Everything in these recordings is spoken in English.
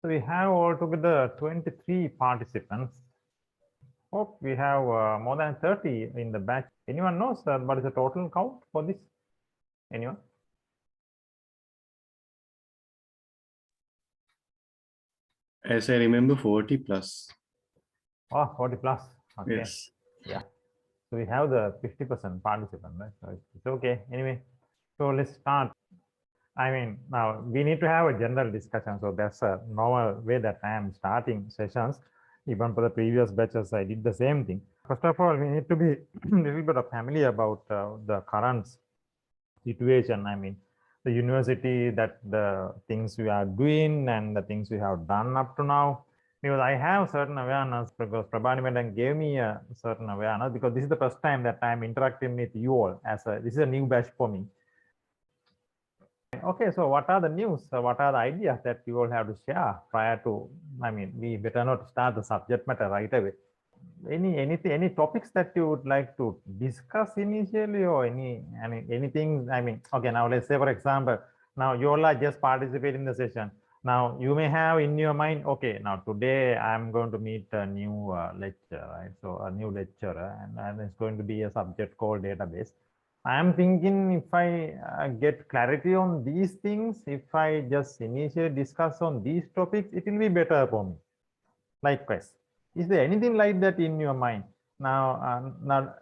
So we have altogether 23 participants. Hope we have more than 30 in the batch. Anyone knows what is the total count for this? Anyone? As I remember, 40 plus. Oh, 40 plus. Okay. Yes. Yeah. So we have the 50% participant, right? So it's okay. Anyway, so let's start. I mean, now we need to have a general discussion. So that's a normal way that I am starting sessions. Even for the previous batches, I did the same thing. First of all, we need to be a little bit familiar about the current situation. I mean, the university, that the things we are doing and the things we have done up to now. Because I have certain awareness, because Prabhani Madam gave me a certain awareness, because this is the first time that I'm interacting with you all this is a new batch for me. Okay, so what are the news? What are the ideas that you all have to share prior to, I mean, we better not start the subject matter right away. Any topics that you would like to discuss initially, or anything? I mean, okay, now let's say, for example, now you all are just participating in the session. Now you may have in your mind, okay, now today I'm going to meet a new lecture, right? So a new lecturer, and it's going to be a subject called database. I'm thinking if I get clarity on these things, if I just initially discuss on these topics, it will be better for me. Likewise, is there anything like that in your mind? Now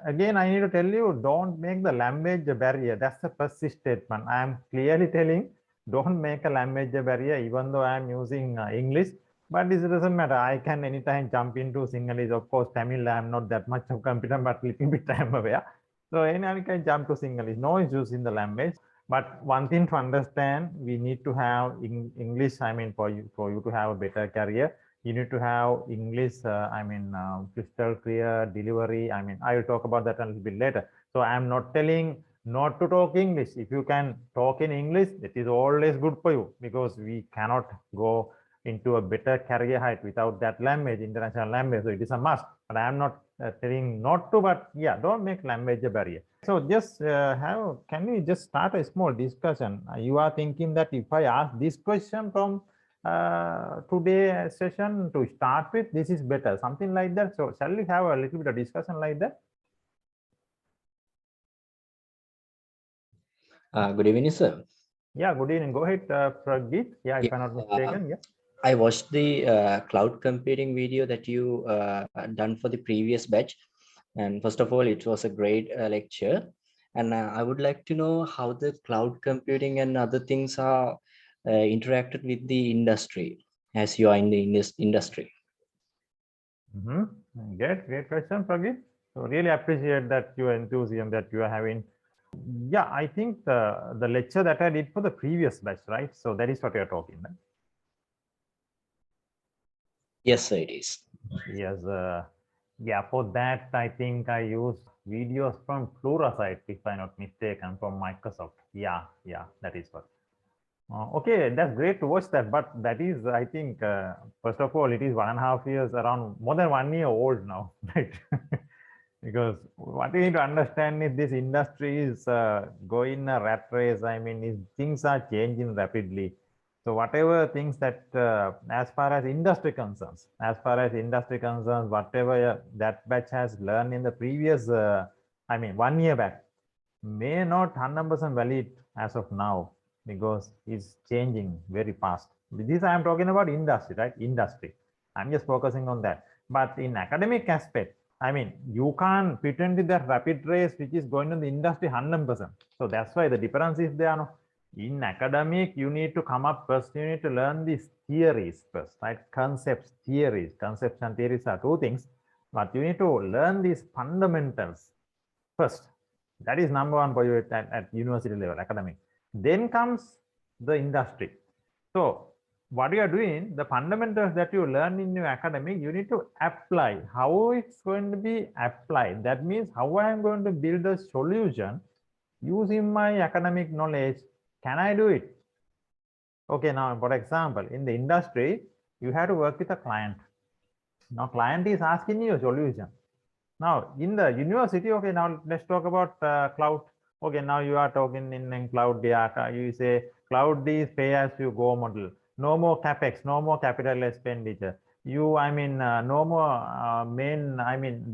again, I need to tell you, don't make the language a barrier. That's the first statement. I am clearly telling, don't make a language a barrier, even though I am using English. But this doesn't matter. I can anytime jump into Sinhalese. Of course, Tamil, I am not that much of competent, but little bit I am aware. So anyone can jump to Sinhalese. No issues in the language. But one thing to understand, we need to have English. I mean, for you to have a better career, you need to have English, crystal clear delivery. I mean, I will talk about that a little bit later. So I'm not telling not to talk English. If you can talk in English, it is always good for you, because we cannot go into a better career height without that language, international language. So it is a must. But I am not telling not to, but yeah, don't make language a barrier. So just can we just start a small discussion? You are thinking that if I ask this question from today session to start with, this is better, something like that. So shall we have a little bit of discussion like that? Good evening, sir. Yeah, good evening. Go ahead, Pragit. Yeah, if I'm not mistaken. Yeah. I watched the cloud computing video that you done for the previous batch. And first of all, it was a great lecture. And I would like to know how the cloud computing and other things are interacted with the industry, as you are in this industry. Great question, Pragit. So really appreciate that your enthusiasm that you are having. Yeah, I think the lecture that I did for the previous batch, right? So that is what you're talking about. Yes, sir, it is. Yes. Yeah, for that, I think I used videos from Pluralsight, if I'm not mistaken, from Microsoft. Yeah, that is what. Okay, that's great to watch that. But that is, I think, first of all, it is 1.5 years, around more than 1 year old now, right? Because what we need to understand is this industry is going a rat race. I mean, things are changing rapidly. So whatever things that, as far as industry concerns, whatever that batch has learned in the previous, 1 year back, may not 100% valid as of now, because it's changing very fast. This I am talking about industry, right? Industry. I'm just focusing on that. But in academic aspect, I mean, you can't pretend with that rapid race which is going on the industry 100%. So that's why the difference is there. No? In academic, you need to come up first. You need to learn these theories first, right? Concepts, theories. Concepts and theories are two things, but you need to learn these fundamentals first. That is number one for you at university level, academic. Then comes the industry. So what you are doing, the fundamentals that you learn in your academic, you need to apply. How it's going to be applied? That means how I am going to build a solution using my academic knowledge. Can I do it? Okay, now for example, in the industry, you have to work with a client. Now client is asking you a solution. Now in the university, okay, now let's talk about cloud. Okay, now you are talking in cloud. You say cloud is pay as you go model. no more capex, no more capital expenditure. No more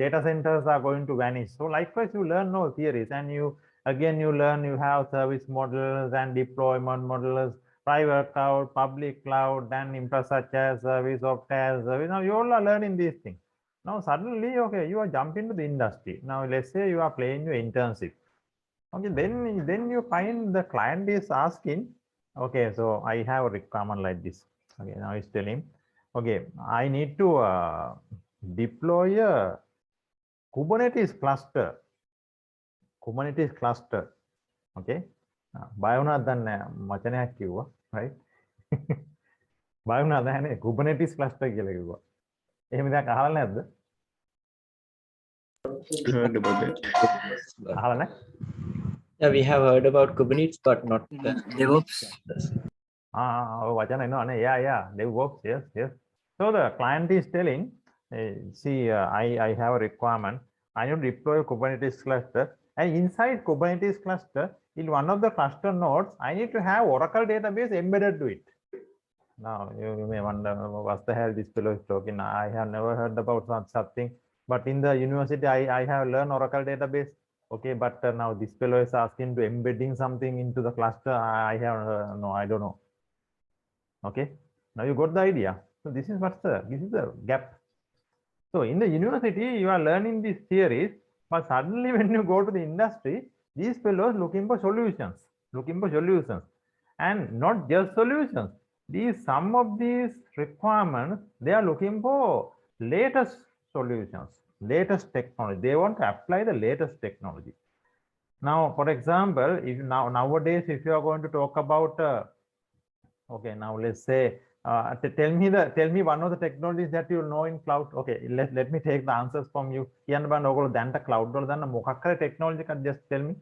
data centers are going to vanish. So likewise, you learn no theories, and you learn, you have service models and deployment models, private cloud, public cloud, and infrastructure as service, software as service. Now you all are learning these things. Now suddenly, okay, you are jumping to the industry. Now let's say you are playing your internship. Okay, then you find the client is asking, okay, so I have a requirement like this. Okay, now it's telling, okay, I need to deploy a Kubernetes cluster. Okay. Bayona dan macana kiwa, right? Bayona dan Kubernetes cluster කියලා කිව්වා. එහෙම දෙයක් අහලා නැද්ද? Heard about that. අහලා නැහැ? Yeah, we have heard about Kubernetes, but not DevOps. වචන එනවනේ. Yeah, DevOps, yes. So the client is telling, see, I have a requirement. I need to deploy a Kubernetes cluster, and inside Kubernetes cluster, in one of the cluster nodes, I need to have Oracle database embedded to it. Now you may wonder, what the hell this fellow is talking? I have never heard about something, but in the university, I have learned Oracle database. Okay, but now this fellow is asking to embedding something into the cluster. I have no, I don't know. Okay, now you got the idea. So this is the gap. So in the university, you are learning these theories, but suddenly when you go to the industry, these fellows looking for solutions, and not just solutions. Some of these requirements, they are looking for latest solutions, latest technology. They want to apply the latest technology. Now, for example, if nowadays, if you are going to talk about, okay, now let's say, tell me one of the technologies that you know in cloud. Okay, let me take the answers from you. Cloud technology, just tell me.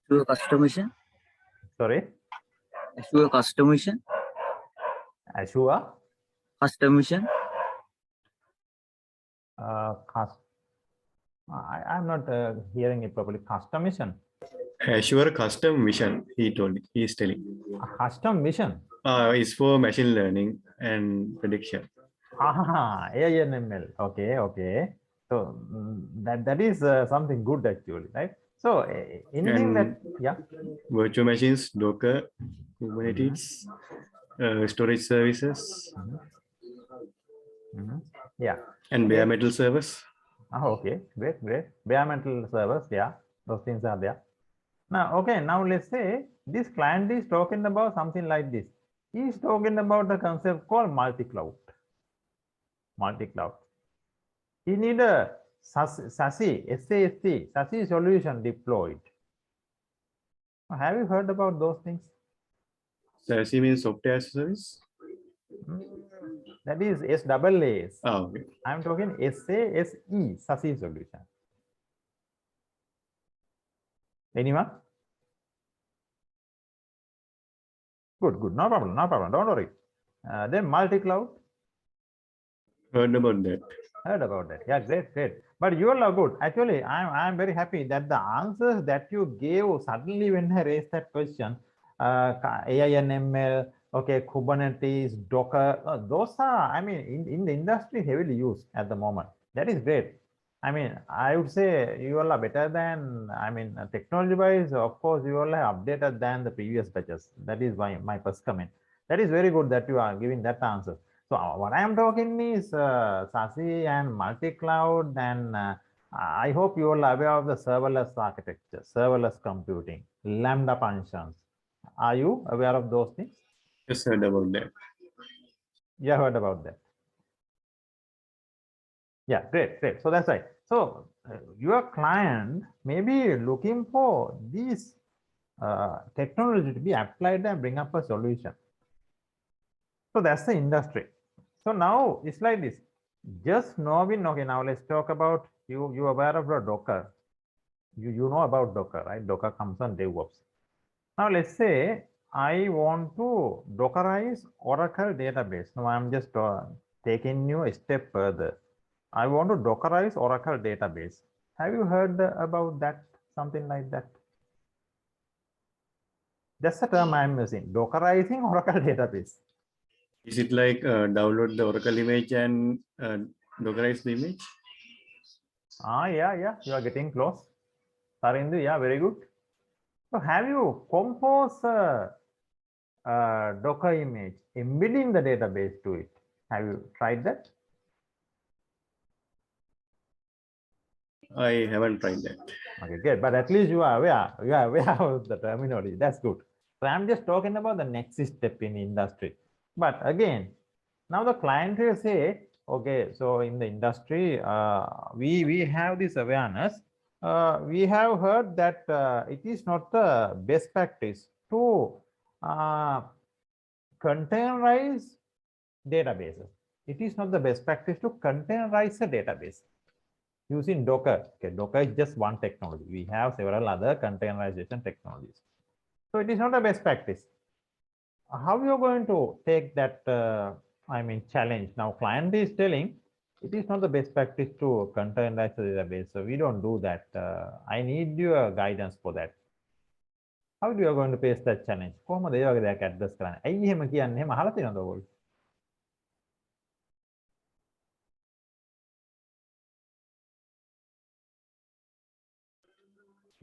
Azure customization. Sorry. Azure customization. Azure. Customization. I'm not hearing it properly. Customization. Azure custom mission, he is telling. Custom mission. Is for machine learning and prediction. ITN3043. Okay. So that is something good actually, right? So anything that, yeah. Virtual machines, Docker, Kubernetes, storage services. Yeah. And bare metal servers. Okay, great. Bare metal servers, yeah, those things are there. Now, okay, now let's say this client is talking about something like this. He is talking about the concept called multi-cloud. He need a SAST solution deployed. Have you heard about those things? SASE means software as a service. That is SAAS. Oh, okay. I'm talking SASE solution. Anyone? Good. No problem. Don't worry. Then multi-cloud. Heard about that. Yeah, great. But you all are good. Actually, I'm very happy that the answers that you gave suddenly when I raised that question, AI and ML, okay, Kubernetes, Docker, those are, in the industry heavily used at the moment. That is great. I would say you all are better than, technology-wise, of course, you all are updated than the previous batches. That is my first comment. That is very good that you are giving that answer. So what I am talking is SASE and multi-cloud, and I hope you all are aware of the serverless architecture, serverless computing, Lambda functions. Are you aware of those things? Just heard about that. You heard about that. Yeah, great. So that's right. So your client may be looking for these technology to be applied and bring up a solution. So that's the industry. So now it's like this. Just knowing, okay, now let's talk about you aware of the Docker. You know about Docker, right? Docker comes on DevOps. Now let's say I want to Dockerize Oracle database. Now I'm just taking you a step further. I want to Dockerize Oracle database. Have you heard about that? Something like that? That's the term I'm using. Dockerizing Oracle database. Is it like download the Oracle image and Dockerize the image? Yeah, you are getting close. Sarindu, yeah, very good. So have you composed a Docker image, embedding the database to it? Have you tried that? I haven't tried that. Okay, good. But at least you are aware of the terminology. That's good. So I'm just talking about the next step in industry. But again, now the client will say, okay, so in the industry, we have this awareness. We have heard that it is not the best practice to containerize databases. It is not the best practice to containerize a database using Docker. Okay, Docker is just one technology. We have several other containerization technologies. So it is not a best practice. How you are going to take that challenge? Now client is telling it is not the best practice to containerize the database. So we don't do that. I need your guidance for that. How do you are going to face that challenge? කොහොමද ඒ වගේ දෙයක් address කරන්නේ? ඇයි එහෙම කියන්නේ? එහෙම අහලා තියෙනවද ඔයගොල්ලෝ?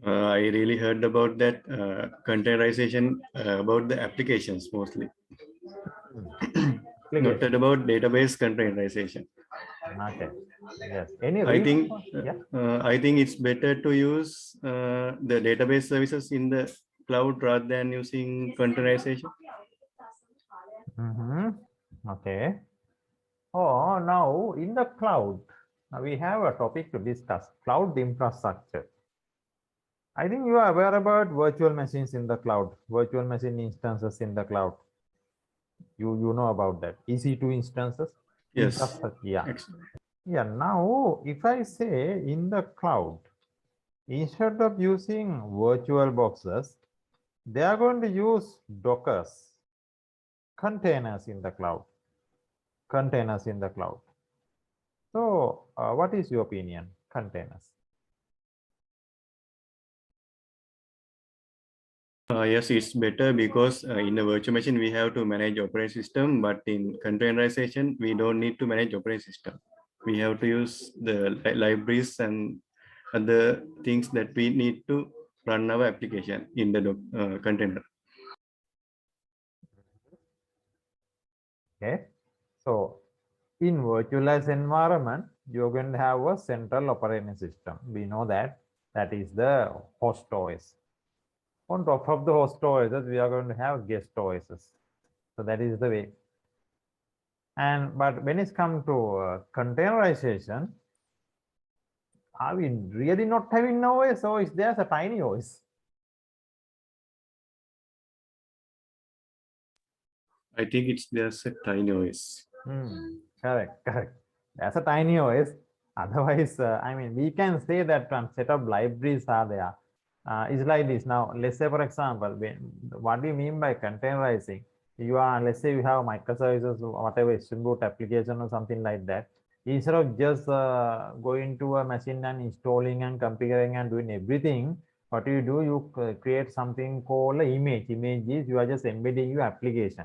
I really heard about that containerization about the applications mostly. Not about database containerization. Okay. Yes. Any I think yeah. I think it's better to use the database services in the cloud rather than using containerization. Okay. Oh, now in the cloud, we have a topic to discuss: cloud infrastructure. I think you are aware about virtual machines in the cloud, virtual machine instances in the cloud. You know about that. EC2 instances. Yes. Yeah. Excellent. Yeah. Now, if I say in the cloud, instead of using virtual boxes, they are going to use Dockers, containers in the cloud. Containers in the cloud. So, what is your opinion? Containers. Yes, it's better because in a virtual machine we have to manage operating system, but in containerization we don't need to manage operating system. We have to use the libraries and other things that we need to run our application in the container. Okay. So, in virtualized environment, you're going to have a central operating system. We know that is the host OS. On top of the host OSs, we are going to have guest OSs. So that is the way. But when it's come to containerization, are we really not having an OS, or is there a tiny OS? I think it's just a tiny OS. Correct. That's a tiny OS. Otherwise, we can say that set of libraries are there. It's like this. Now, let's say, for example, what do you mean by containerizing? Let's say you have microservices or whatever, Spring Boot application or something like that. Instead of just going to a machine and installing and configuring and doing everything, what you do, you create something called an image. Image is you are just embedding your application.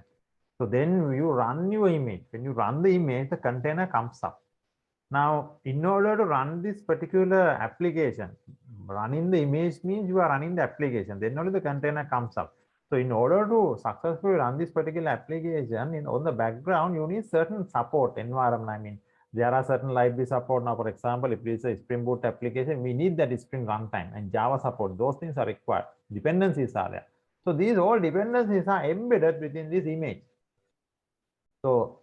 So then you run your image. When you run the image, the container comes up. Now, in order to run this particular application, running the image means you are running the application. Then only the container comes up. So in order to successfully run this particular application, on the background, you need certain support environment. There are certain library support. Now, for example, if it is a Spring Boot application, we need that Spring runtime and Java support. Those things are required. Dependencies are there. So these all dependencies are embedded within this image. So,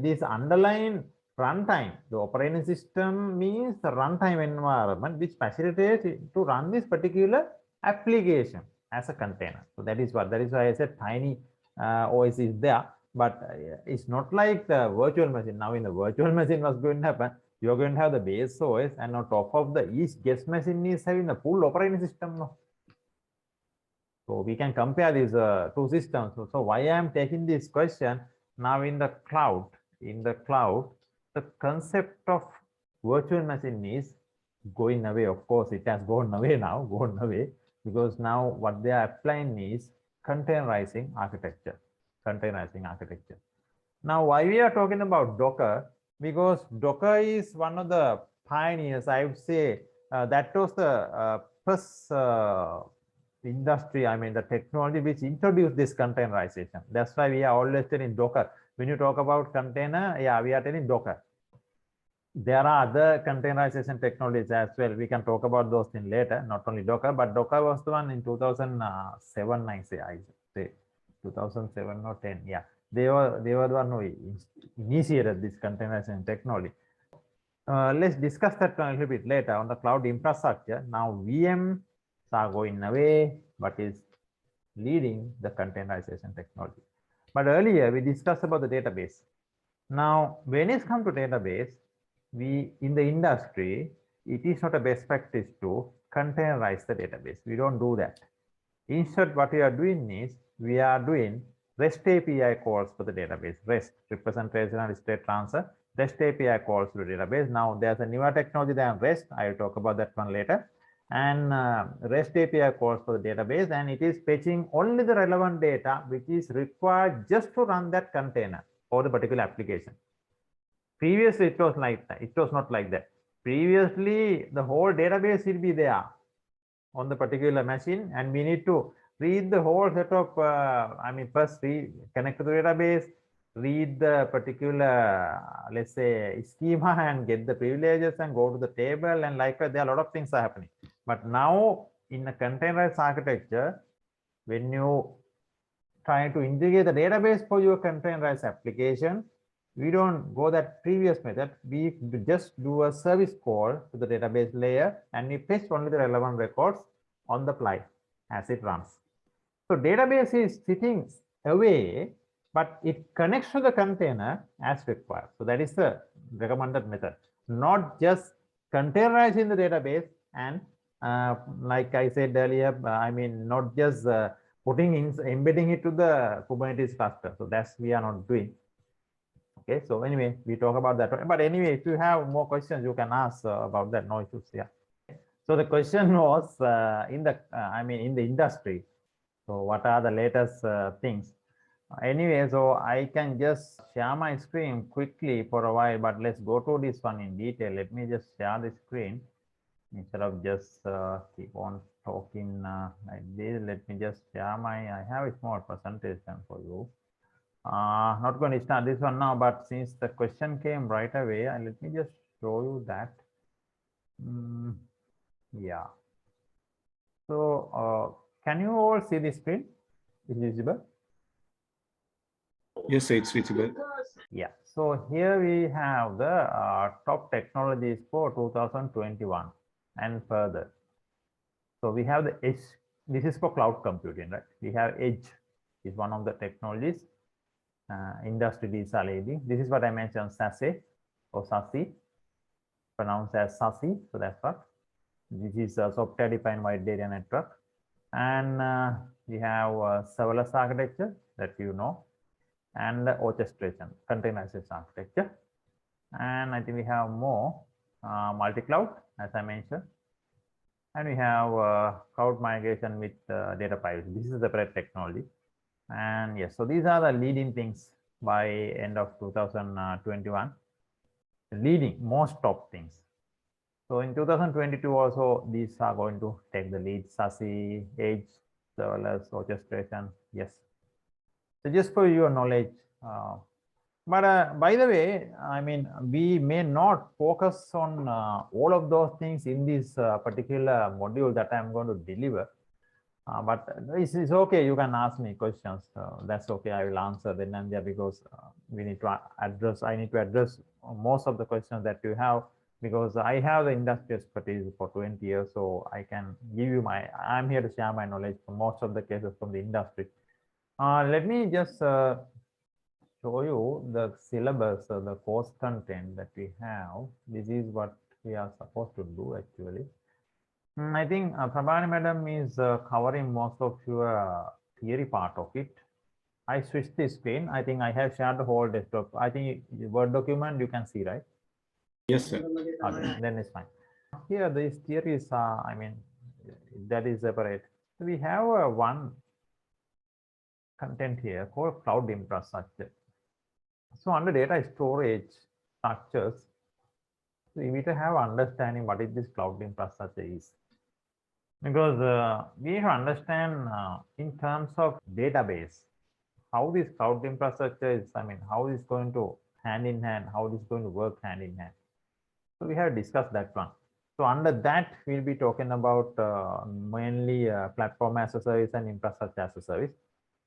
this underlying runtime, the operating system means the runtime environment which facilitates to run this particular application as a container. So that is why I said tiny OS is there, but it's not like the virtual machine. Now in the virtual machine, what's going to happen? You're going to have the base OS, and on top of each guest machine is having a full operating system. No? So we can compare these two systems. So why I am taking this question now in the cloud, the concept of virtual machine is going away. Of course, it has gone away now, because now what they are applying is containerizing architecture. Now, why we are talking about Docker? Because Docker is one of the pioneers, I would say. That was the first industry, I mean the technology which introduced this containerization. That's why we are always telling Docker. When you talk about container, yeah, we are telling Docker. There are other containerization technologies as well. We can talk about those things later, not only Docker, but Docker was the one in 2007, I say 2007 or 10. Yeah, they were the one who initiated this containerization technology. Let's discuss that a little bit later on the cloud infrastructure. Now VMs are going away, but is leading the containerization technology. But earlier we discussed about the database. Now, when it comes to database, we in the industry, it is not a best practice to containerize the database. We don't do that. Instead, what we are doing is we are doing REST API calls for the database. REST, representational state transfer, REST API calls to the database. Now, there's a newer technology than REST. I will talk about that one later. And REST API calls for the database, and it is fetching only the relevant data which is required just to run that container or the particular application. Previously, it was like that. It was not like that. Previously, the whole database will be there on the particular machine, and we need to read the whole set of, I mean, first connect to the database, read the particular, let's say, schema and get the privileges and go to the table, and likewise, there are a lot of things are happening. But now, in a containerized architecture, when you try to integrate the database for your containerized application, we don't go that previous method. We just do a service call to the database layer, and we fetch only the relevant records on the fly as it runs. So database is sitting away, but it connects to the container as required. So that is the recommended method, not just containerizing the database and like I said earlier, I mean, not just embedding it to the Kubernetes cluster. So that's we are not doing. Okay, so anyway, we talk about that. But anyway, if you have more questions, you can ask about that. No issues. Yeah. So the question was in the in the industry. So what are the latest things? Anyway, so I can just share my screen quickly for a while, but let's go to this one in detail. Let me just share the screen instead of just keep on talking like this. Let me just share I have a small presentation for you. Not going to start this one now, but since the question came right away, let me just show you that. Yeah. So can you all see the screen? Is it visible? Yes, it's visible. Yeah. So here we have the top technologies for 2021 and further. So we have the edge. This is for cloud computing, right? We have edge is one of the technologies. Industry leading. This is what I mentioned, SASE or SASE, pronounced as SASE. So that's what. This is a software-defined wide area network. And we have serverless architecture that you know, and the orchestration, containerization architecture. And I think we have more multi-cloud, as I mentioned. And we have cloud migration with data privacy. This is a separate technology. And yes, so these are the leading things by end of 2021. Leading most top things. So in 2022 also, these are going to take the lead: SASE, edge, serverless, orchestration. Yes. So just for your knowledge. But by the way, I mean, we may not focus on all of those things in this particular module that I'm going to deliver. But it's okay. You can ask me questions. That's okay. I will answer then and there, because we need to address. I need to address most of the questions that you have, because I have the industry expertise for 20 years. So I can give you I'm here to share my knowledge for most of the cases from the industry. Let me just show you the syllabus, the course content that we have. This is what we are supposed to do actually. I think Prabhani madam is covering most of your theory part of it. I switched the screen. I think I have shared the whole desktop. I think the Word document you can see, right? Yes, sir. Okay, then it's fine. Here, these theories, I mean, that is separate. We have one content here called cloud infrastructure. So under data storage structures, we need to have understanding what is this cloud infrastructure is. Because we have to understand in terms of database, how this cloud infrastructure is, how is going to hand in hand, how it is going to work hand in hand. So we have discussed that one. So under that, we'll be talking about mainly platform as a service and infrastructure as a service.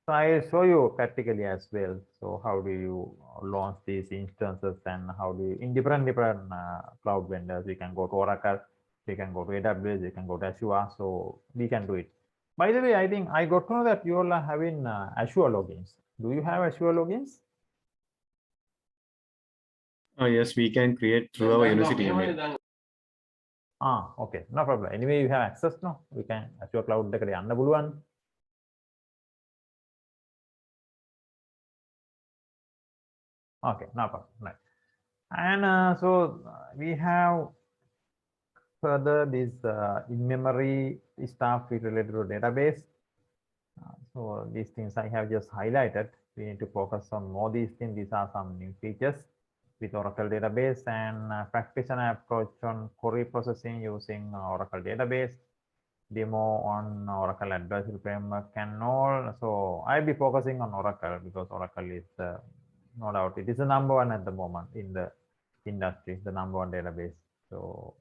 So I'll show you practically as well. So how do you launch these instances and how do you, in different cloud vendors, we can go to Oracle, we can go to AWS, we can go to Azure. So we can do it. By the way, I think I got to know that you all are having Azure logins. Do you have Azure logins? Yes, we can create through our university email. Okay, no problem. Anyway, you have access now. We can Azure cloud එක යන්න පුළුවන්. Okay, no problem. Right. And so we have further this in-memory stuff related to database. So these things I have just highlighted. We need to focus on more these things. These are some new features with Oracle database and practitioner approach on query processing using Oracle database, demo on Oracle advisory framework and all. So I'll be focusing on Oracle because Oracle is no doubt it is the number one at the moment in the industry, the number one database. So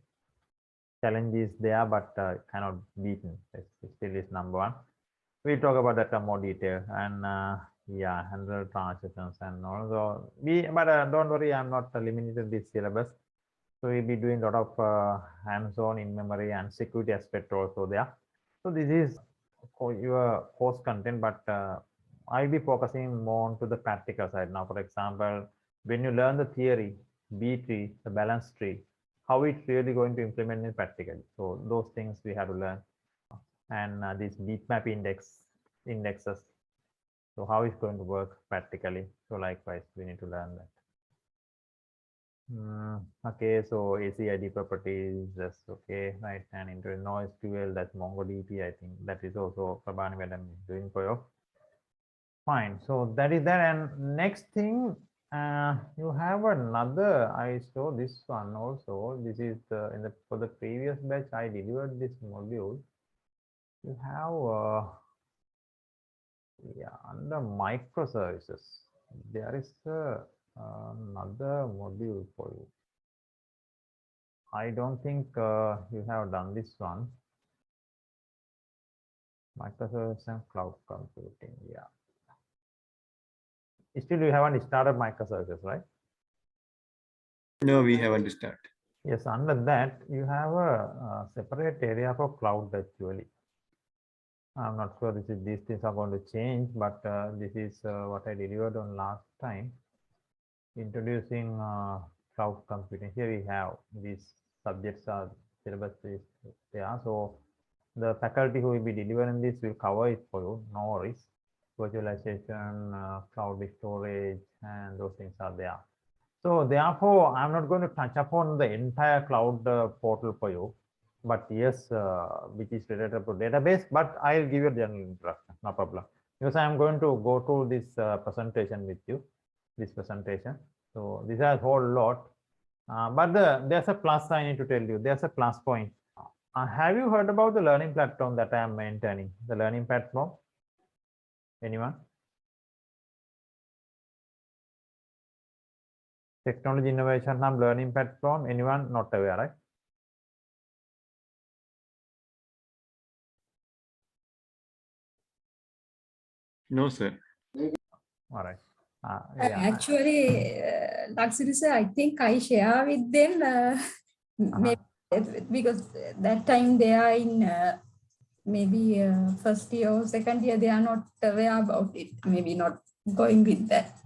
challenge is there, but cannot beaten. It still is number one. We'll talk about that in more detail and yeah, handle transactions and also but don't worry, I'm not limited this syllabus. So we'll be doing a lot of hands-on in memory and security aspect also there. So this is your course content, but I'll be focusing more on to the practical side. Now, for example, when you learn the theory, B tree, the balance tree, how it's really going to implement it practically. So those things we have to learn. And these bitmap indexes. So how it's going to work practically. So likewise, we need to learn that. Okay, so ACID properties, that's okay, right? And into NoSQL, that's MongoDB. I think that is also Prabhani what I'm doing for you. Fine, so that is that. And next thing, you have another. I saw this one also. This is for the previous batch. I delivered this module. You have yeah, under microservices, there is another module for you. I don't think you have done this one. Microservices and cloud computing, yeah. Still, you haven't started microservices, right? No, we haven't started. Yes, under that, you have a separate area for cloud actually. I'm not sure these things are going to change, but this is what I delivered on last time. Introducing cloud computing. Here we have these subjects are syllabus is there. So the faculty who will be delivering this will cover it for you. No worries. Virtualization, cloud storage, and those things are there. So therefore, I'm not going to touch upon the entire cloud portal for you. But yes, which is related to database, but I'll give you a general introduction, no problem. Because I'm going to go to this presentation with you, this presentation. So this is a whole lot, but there's a plus I need to tell you. There's a plus point. Have you heard about the learning platform that I am maintaining? The learning platform? Anyone? Technology Innovation Hub learning platform. Anyone not aware, right? No, sir. All right. Yeah. Actually, Lakshmi sir, I think I share with them maybe because that time they are in maybe first year or second year, they are not aware about it. Maybe not going with that.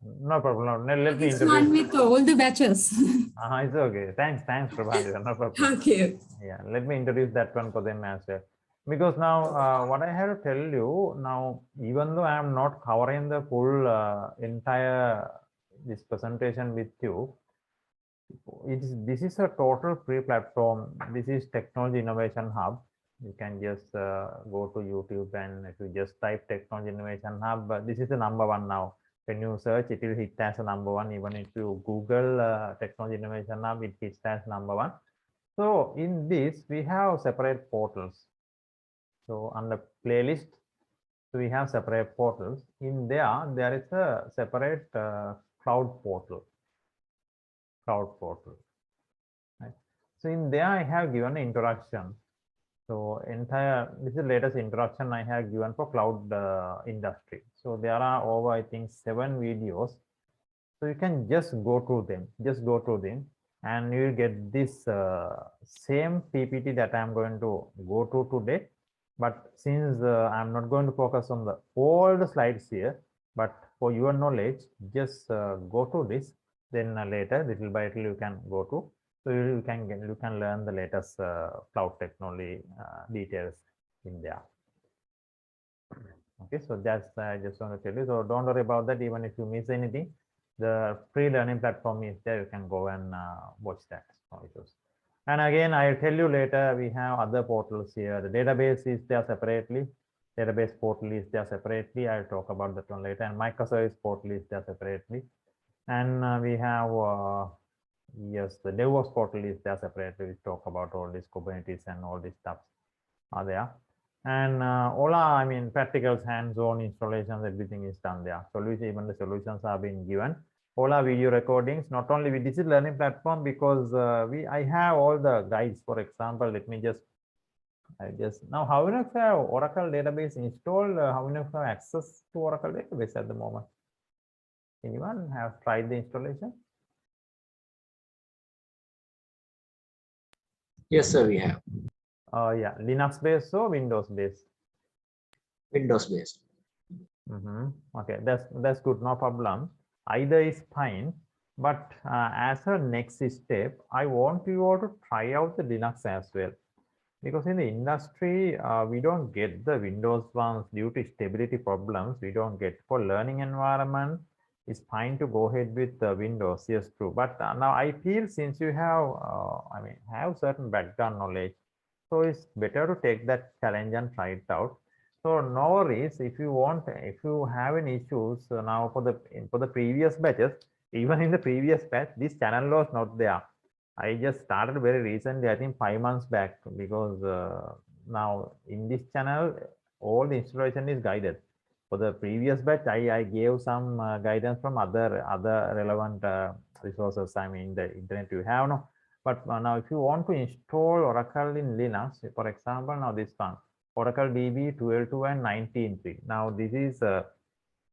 No problem. No, let me introduce. One with all the batches. It's okay. Thanks, Prabhani. No problem. Okay. Yeah, let me introduce that one for them as well. Because now what I have to tell you now, even though I am not covering the full entire this presentation with you, this is a total free platform. This is Technology Innovation Hub. You can just go to YouTube, and if you just type Technology Innovation Hub, this is the #1 now. When you search, it will hit as a #1. Even if you Google Technology Innovation Hub, it hits as #1. So in this, we have separate portals. So on the playlist, we have separate portals. In there is a separate cloud portal. Right? So in there, I have given an introduction. So this is the latest introduction I have given for cloud industry. So there are over, I think, 7 videos. So you can just go through them, and you will get this same PPT that I'm going to go through today. But since I'm not going to focus on all the slides here, but for your knowledge, just go through this. Then later, little by little, you can go to. So you can learn the latest cloud technology details in there. Okay, so that's I just want to tell you. So don't worry about that. Even if you miss anything, the free learning platform is there. You can go and watch that. No issues. And again, I'll tell you later. We have other portals here. The database is there separately. Database portal is there separately. I'll talk about that one later. And microservice portal is there separately. And we have yes, the DevOps portal is there separately. We talk about all these Kubernetes and all these stuff are there. And I mean, practicals, hands-on installations, everything is done there. Solution, even the solutions are being given. Ola video recordings, not only with this is learning platform, because I have all the guides. For example, let me just now, how many of you have Oracle database installed? How many of you have access to Oracle database at the moment? Anyone have tried the installation? Yes, sir, we have. Yeah, Linux based or Windows based? Windows based. Okay, that's good, no problem. Either is fine, but as a next step, I want you all to try out the Linux as well, because in the industry we don't get the Windows ones due to stability problems. We don't get for learning environment. It's fine to go ahead with the Windows, yes, true. But now I feel since you have have certain background knowledge, so it's better to take that challenge and try it out. So no worries, if you have any issues now for the previous batches, even in the previous batch, this channel was not there. I just started very recently, I think 5 months back, because now in this channel, all the installation is guided. For the previous batch, I gave some guidance from other relevant resources. I mean, the internet you have now. But now, if you want to install Oracle in Linux, for example, now this one, Oracle DB 12.2 and 19.3. Now, this is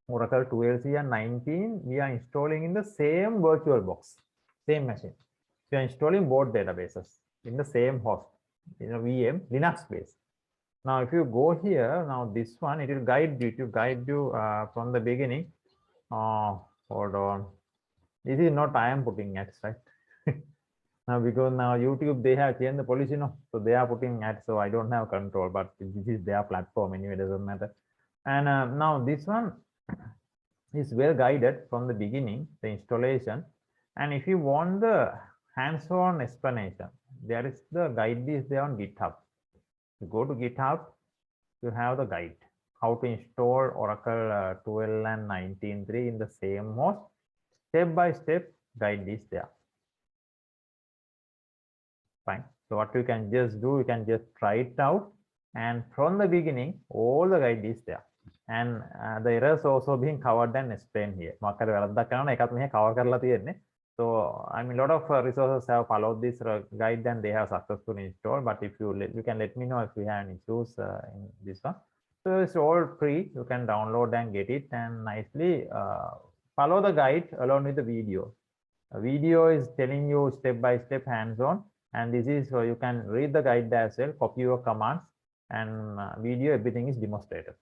Oracle 12c and 19. We are installing in the same Virtualbox, same machine. We are installing both databases in the same host, VM, Linux based. Now, if you go here, now this one, it will guide you from the beginning. Hold on. This is not I am putting ads, right? Now, because now YouTube, they have changed the policy, so they are putting ads, so I don't have control, but this is their platform anyway, doesn't matter. And now this one is well guided from the beginning, the installation. And if you want the hands-on explanation, there is the guide is there on GitHub. You go to GitHub, you have the guide, how to install Oracle 12 and 19.3 in the same host. Step by step guide is there. Fine. So what you can just do, you can just try it out, and from the beginning, all the guide is there, and the errors also being covered and explained here. So I mean, a lot of resources have followed this guide and they have successfully installed. But if you can let me know if you have any issues in this one. So it's all free. You can download and get it and nicely follow the guide along with the video. A video is telling you step by step hands-on, and this is so you can read the guide as well, copy your commands, and video, everything is demonstrated.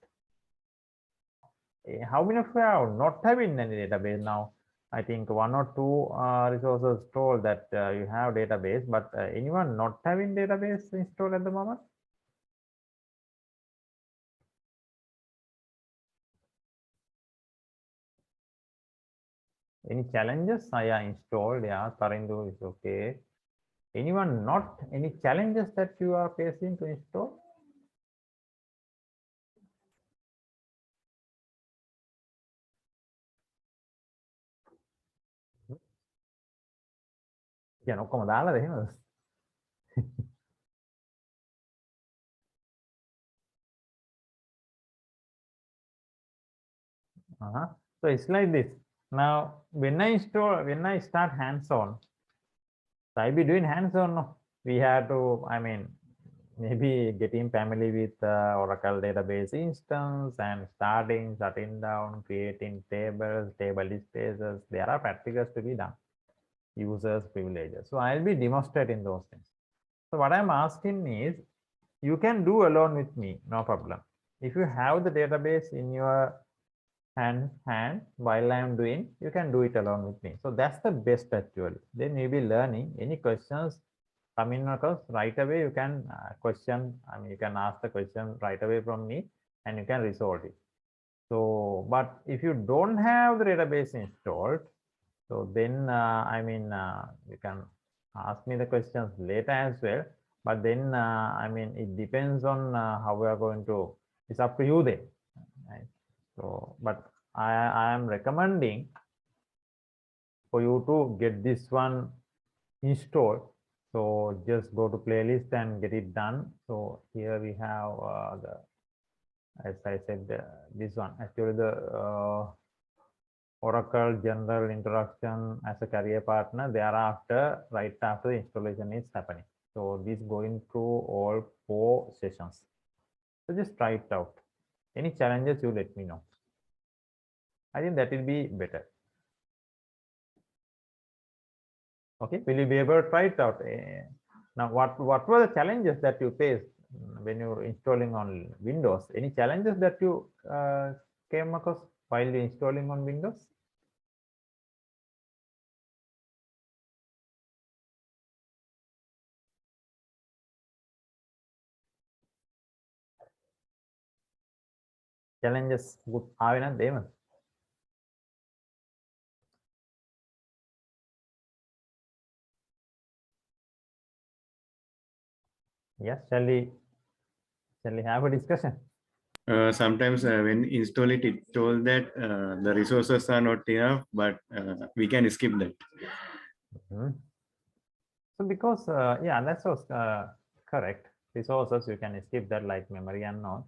How many of you are not having any database now? I think 1 or 2 resources told that you have database, but anyone not having database installed at the moment? Any challenges? Yeah, installed. Yeah, Tarindu is okay. Anyone not any challenges that you are facing to install? කියන ඔක්කොම දාලාද එහෙමද? So it's like this. Now, when I start hands-on, so I'll be doing hands-on. No? We have to, I mean, maybe getting familiar with Oracle database instance and shutting down, creating tables, table spaces. There are practicals to be done. Users privileges. So I'll be demonstrating those things. So what I'm asking is, you can do alone with me, no problem. If you have the database in your hand while I'm doing, you can do it along with me. So that's the best actually. Then you'll be learning. Any questions coming across right away, you can question. I mean, you can ask the question right away from me, and you can resolve it. So, but if you don't have the database installed, so then I mean, you can ask me the questions later as well. But then I mean, it depends on how we are going to. It's up to you then. Right? So, but I am recommending for you to get this one installed. So just go to playlist and get it done. So here we have as I said, this one actually the Oracle General Introduction as a career partner. Thereafter, right after the installation is happening. So this going through all 4 sessions. So just try it out. Any challenges, you let me know. I think that will be better. Okay, will you be able to try it out? Now, what were the challenges that you faced when you're installing on Windows? Any challenges that you came across while you're installing on Windows? Challenges good ආවේ නැද්ද එහෙම? Yes, shall we have a discussion? Sometimes when install it, it told that the resources are not enough, but we can skip that. So because yeah, that's was correct. Resources you can skip that, like memory and all.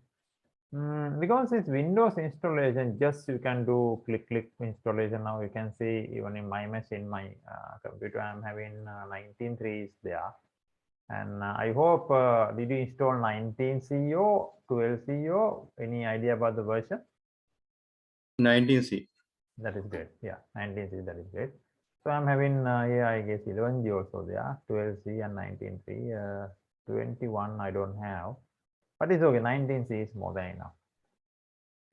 Because it's Windows installation, just you can do click installation. Now you can see even in my machine, my computer, I'm having 19.3 is there. And I hope, did you install 19C or 12C or any idea about the version? 19C. That is great. Yeah, 19C, that is great. So I'm having here, I guess 11G also there, 12C and 19C, 21 I don't have, but it's okay. 19C is more than enough.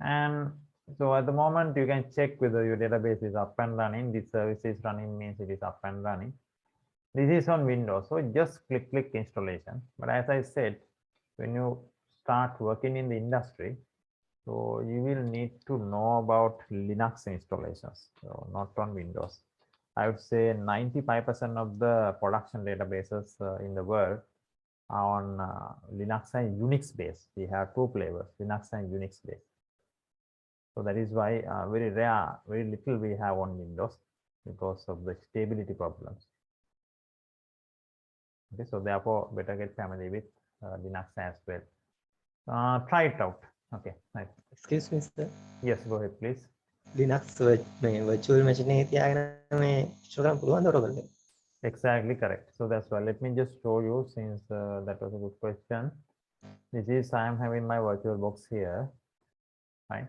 And so at the moment you can check whether your database is up and running. This service is running means it is up and running. This is on Windows, so just click installation. But as I said, when you start working in the industry, so you will need to know about Linux installations, so not on Windows. I would say 95% of the production databases in the world are on Linux and Unix based. We have 2 flavors, Linux and Unix based. So that is why very rare, very little we have on Windows because of the stability problems. Okay, so therefore better get familiar with Linux as well. Try it out. Okay, nice. Excuse me, sir. Yes, go ahead, please. Linux virtual machine එකේ තියාගෙන මේ install කරන්න පුළුවන්ද Oracle? Exactly correct. So that's why let me just show you, since that was a good question. This is, I am having my Virtualbox here, right?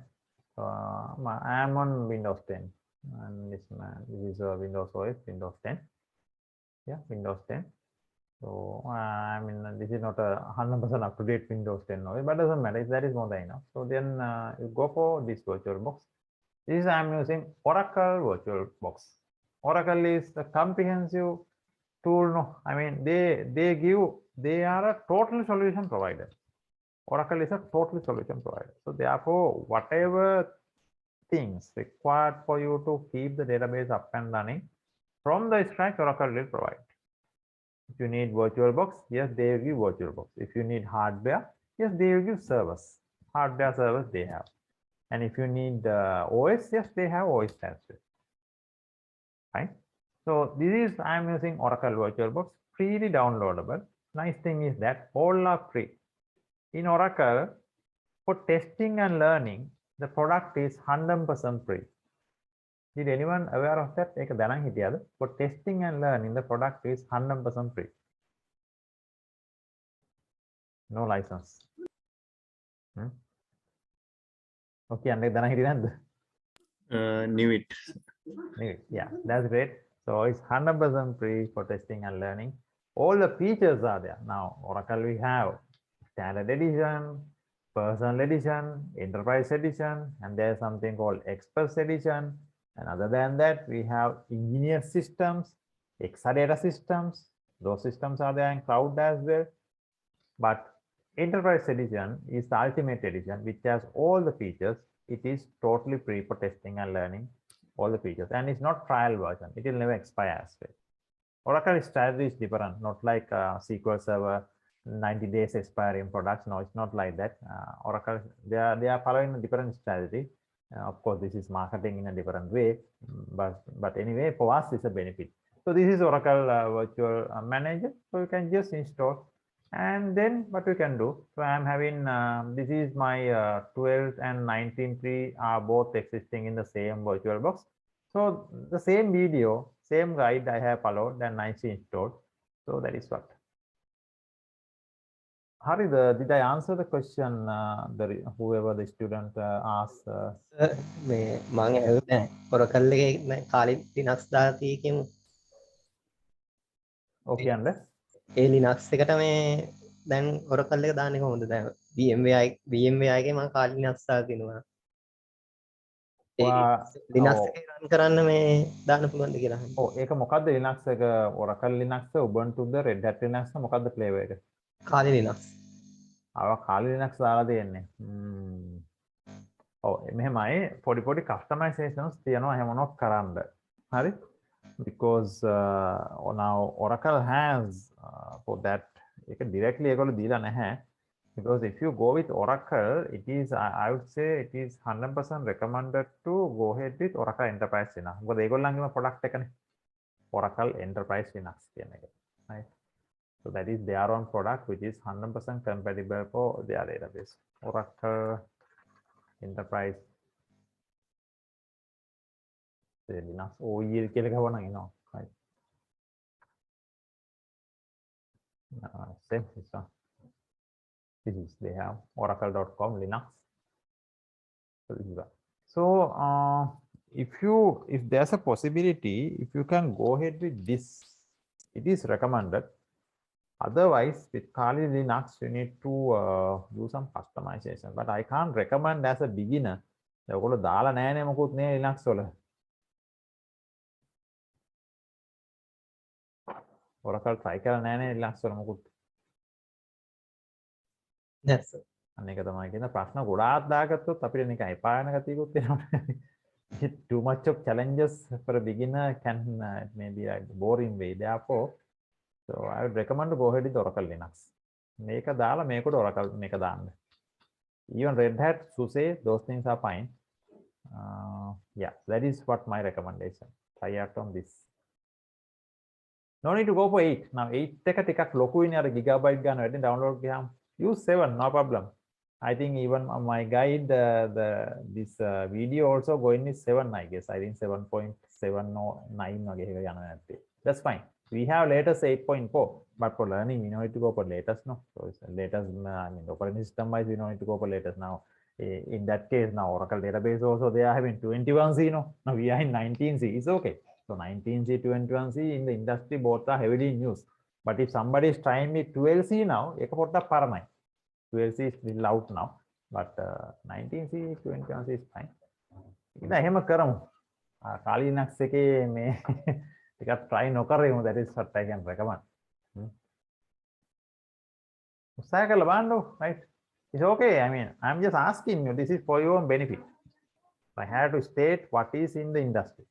I am on Windows 10, and this is Windows OS, Windows 10. Yeah, Windows 10. So I mean, this is not a 100% up to date Windows 10 OS, but doesn't matter. That is more than enough. So then you go for this Virtualbox. This is, I am using Oracle Virtualbox. Oracle is a comprehensive tool. No, I mean they are a total solution provider. Oracle is a total solution provider. So therefore, whatever things required for you to keep the database up and running from the scratch, Oracle will provide. If you need Virtualbox, yes, they will give Virtualbox. If you need hardware, yes, they will give servers. Hardware servers they have. And if you need OS, yes, they have OS as well. Right? So this is, I'm using Oracle VirtualBox, freely downloadable. Nice thing is that all are free. In Oracle, for testing and learning, the product is 100% free. Did anyone aware of that? For testing and learning, the product is 100% free. No license. Okay, and Knew it. yeah, that's great. So it's 100% free for testing and learning. All the features are there. Now, Oracle, we have standard edition, personal edition, enterprise edition, and there's something called express edition. And other than that, we have engineer systems, Exadata systems. Those systems are there in cloud as well. But enterprise edition is the ultimate edition, which has all the features. It is totally free for testing and learning, all the features. And it's not trial version. It will never expire as well. Oracle strategy is different, not like SQL Server 90 days expiring products. No, it's not like that. Oracle, they are following a different strategy. Of course, this is marketing in a different way, but anyway, for us, it's a benefit. So this is Oracle Virtual Manager. So you can just install, and then what we can do. So I'm having this is my 12 and 19.3 are both existing in the same VirtualBox. So the same video, same guide I have followed and nicely installed. So that is what. Hari, did I answer the question? Whoever the student asked. මේ මම ඇහුවේ Oracle එකේ කාලේ Linux දාලා තියෙකෙමු. Okay, and A Linux එකට මේ දැන් Oracle එක දාන්නේ කොහොමද? දැන් VMware එකේ මම කාලේ Linux දාලා තිනවා. Linux එකේ run කරන්න මේ දාන්න පුළුවන්ද කියලා අහන්නේ. ඔව් ඒක මොකද්ද Linux එක Oracle Linux Ubuntu ද Red Hat Linux මොකද්ද flavor එක? කාලේ Linux. කාලේ Linux දාලා දෙන්නේ. ඔව් මෙහෙමයි පොඩි customizations තියනවා එහෙම මොනක් කරන්න. හරි? Because now Oracle has for that ඒක directly ඒගොල්ලෝ දීලා නැහැ. Because if you go with Oracle, it is, I would say it is 100% recommended to go ahead with Oracle Enterprise Linux. Because ඒගොල්ලන්ගේම product එකනේ. Oracle Enterprise Linux කියන එක. Right? So that is their own product which is 100% compatible for their database. Oracle Enterprise Linux OE කියලා ගහවනම් එනවා. Right. Same system. This is they have oracle.com Linux. So this is that. So if there's a possibility, if you can go ahead with this, it is recommended. Otherwise, with Kali Linux, you need to do some customization. But I can't recommend as a beginner. ඔයගොල්ලෝ දාලා නැහැ නේ මොකුත් නේ Linux වල. Oracle try කරලා නැහැ නේ Linux වල මොකුත්. Yes. අනේක තමයි කියන ප්‍රශ්න ගොඩාක් දාගත්තොත් අපිට නිකන් එපා වෙන ගතියකුත් එනවා. Too much of challenges for a beginner can maybe a boring way. Therefore, so I would recommend to go ahead with Oracle Linux. මේක දාලා මේකට Oracle මේක දාන්න. Even Red Hat, SUSE, those things are fine. Yeah, that is what my recommendation. Try out on this. No need to go for 8. Now 8 එක ටිකක් ලොකුයිනේ අර gigabyte ගන්න වැඩි download ගියාම. Use 7, no problem. I think even my guide, this video also going is 7, I guess. I think 7.7 or 9. That's fine. We have latest 8.4, but for learning, we need to go for latest. No, so it's latest. I mean, operating system wise, we don't need to go for latest now. In that case, now Oracle database also they are having 21C. No, now we are in 19C. It's okay. So 19C, 21C in the industry both are heavily in use. But if somebody is trying with 12C now, 12C is still out now, but 19C, 21C is fine. ඉතින් එහෙම කරමු. Kali Linux එකේ මේ ටිකක් try නොකරමු. That is what I can recommend. උත්සාහ කරලා බලන්න, right? It's okay. I mean, I'm just asking you. This is for your own benefit. I have to state what is in the industry.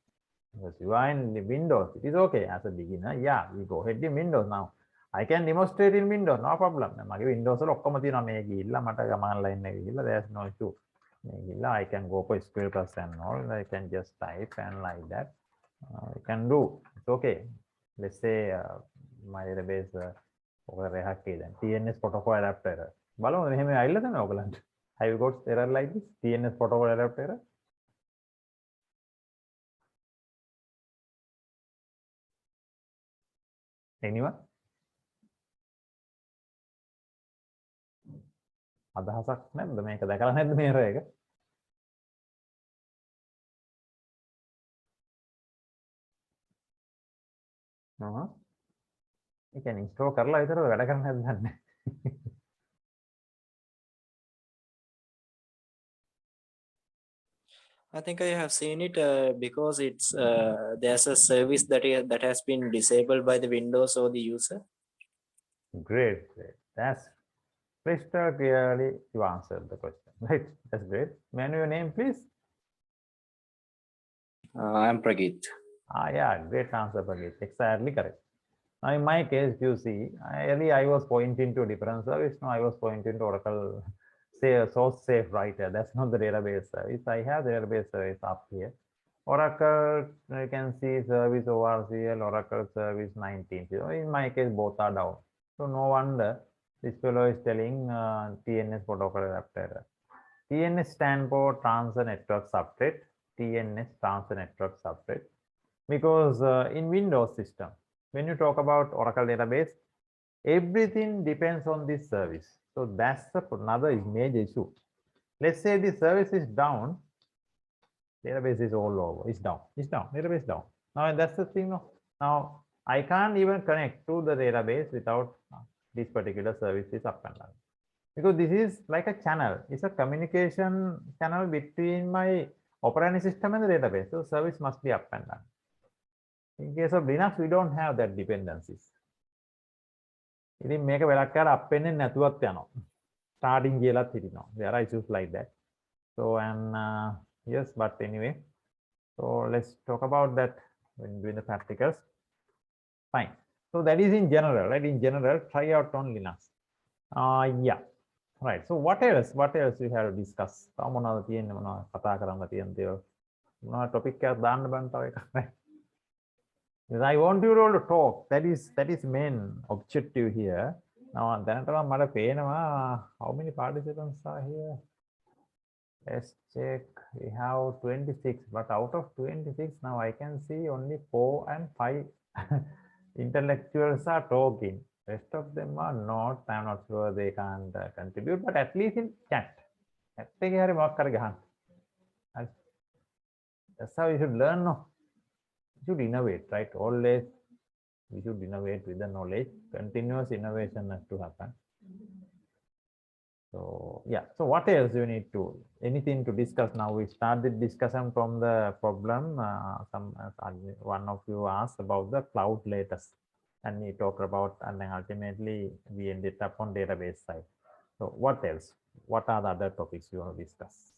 Because you are in Windows, it is okay as a beginner. Yeah, we go ahead in Windows now. I can demonstrate in Windows, no problem. මගේ Windows වල ඔක්කොම තියෙනවා මේ ගිහිල්ලා මට command line එක ගිහිල්ලා there's no issue. මේ ගිහිල්ලා I can go for SQL plus and all. I can just type and like that. You can do. It's okay. Let's say my database TNS protocol adapter error. බලමු මෙහෙම ඇවිල්ලා තමයි ඔයගලන්ට. Have you got error like this? TNS protocol adapter error? Anyone? අදහසක් නැද්ද මේක දැකලා නැද්ද මේ error එක? ඒ කියන්නේ ඉන්ස්ටෝල් කරලා විතර වැඩ කරන්න හදන්නේ. I think I have seen it because it's there's a service that has been disabled by the Windows or the user. Great. That's crystal clearly you answered the question. Right. That's great. May I know your name, please? I'm Pragit. Yeah, great answer, Pragit. Exactly correct. Now, in my case, you see, earlier I was pointing to different service. Now I was pointing to Oracle source safe writer. That's not the database service. I have the database service up here. Oracle, you can see service ORCL, Oracle service 19. So in my case, both are down. So no wonder this fellow is telling TNS protocol adapter. TNS stand for Transfer Network Substrate. TNS Transfer Network Substrate. Because in Windows system, when you talk about Oracle database, everything depends on this service. So that's another major issue. Let's say the service is down, database is all over, it's down, database down. Now that's the thing. Now I can't even connect to the database without this particular service is up and running. Because this is like a channel, it's a communication channel between my operating system and the database. So service must be up and running. In case of Linux, we don't have that dependencies. ඉතින් මේක වෙලක් කරලා up වෙන්නේ නැතුවත් යනවා. Starting කියලාත් හිටිනවා. There are issues like that. So and yes, but anyway, so let's talk about that when doing the practicals. Fine. So that is in general, right? In general, try out on Linux. Yeah. Right. So what else? What else we have to discuss? මොනවද තියෙන්නේ මොනවද කතා කරන්න තියෙන දේවල්. මොනවද topic එකක් දාන්න බෑ තව එකක් right? Because I want you all to talk. That is main objective here. Now දැනටම මට පේනවා how many participants are here? Let's check. We have 26, but out of 26 now I can see only 4 and 5 intellectuals are talking. Rest of them are not. I'm not sure they can't contribute, but at least in chat. That's how you should learn. No? You should innovate, right? Always we should innovate with the knowledge. Continuous innovation has to happen. So yeah, so what else you need to, anything to discuss now? We started discussion from the problem. One of you asked about the cloud latest, and we talked about, and then ultimately we ended up on database side. So what else? What are the other topics you want to discuss?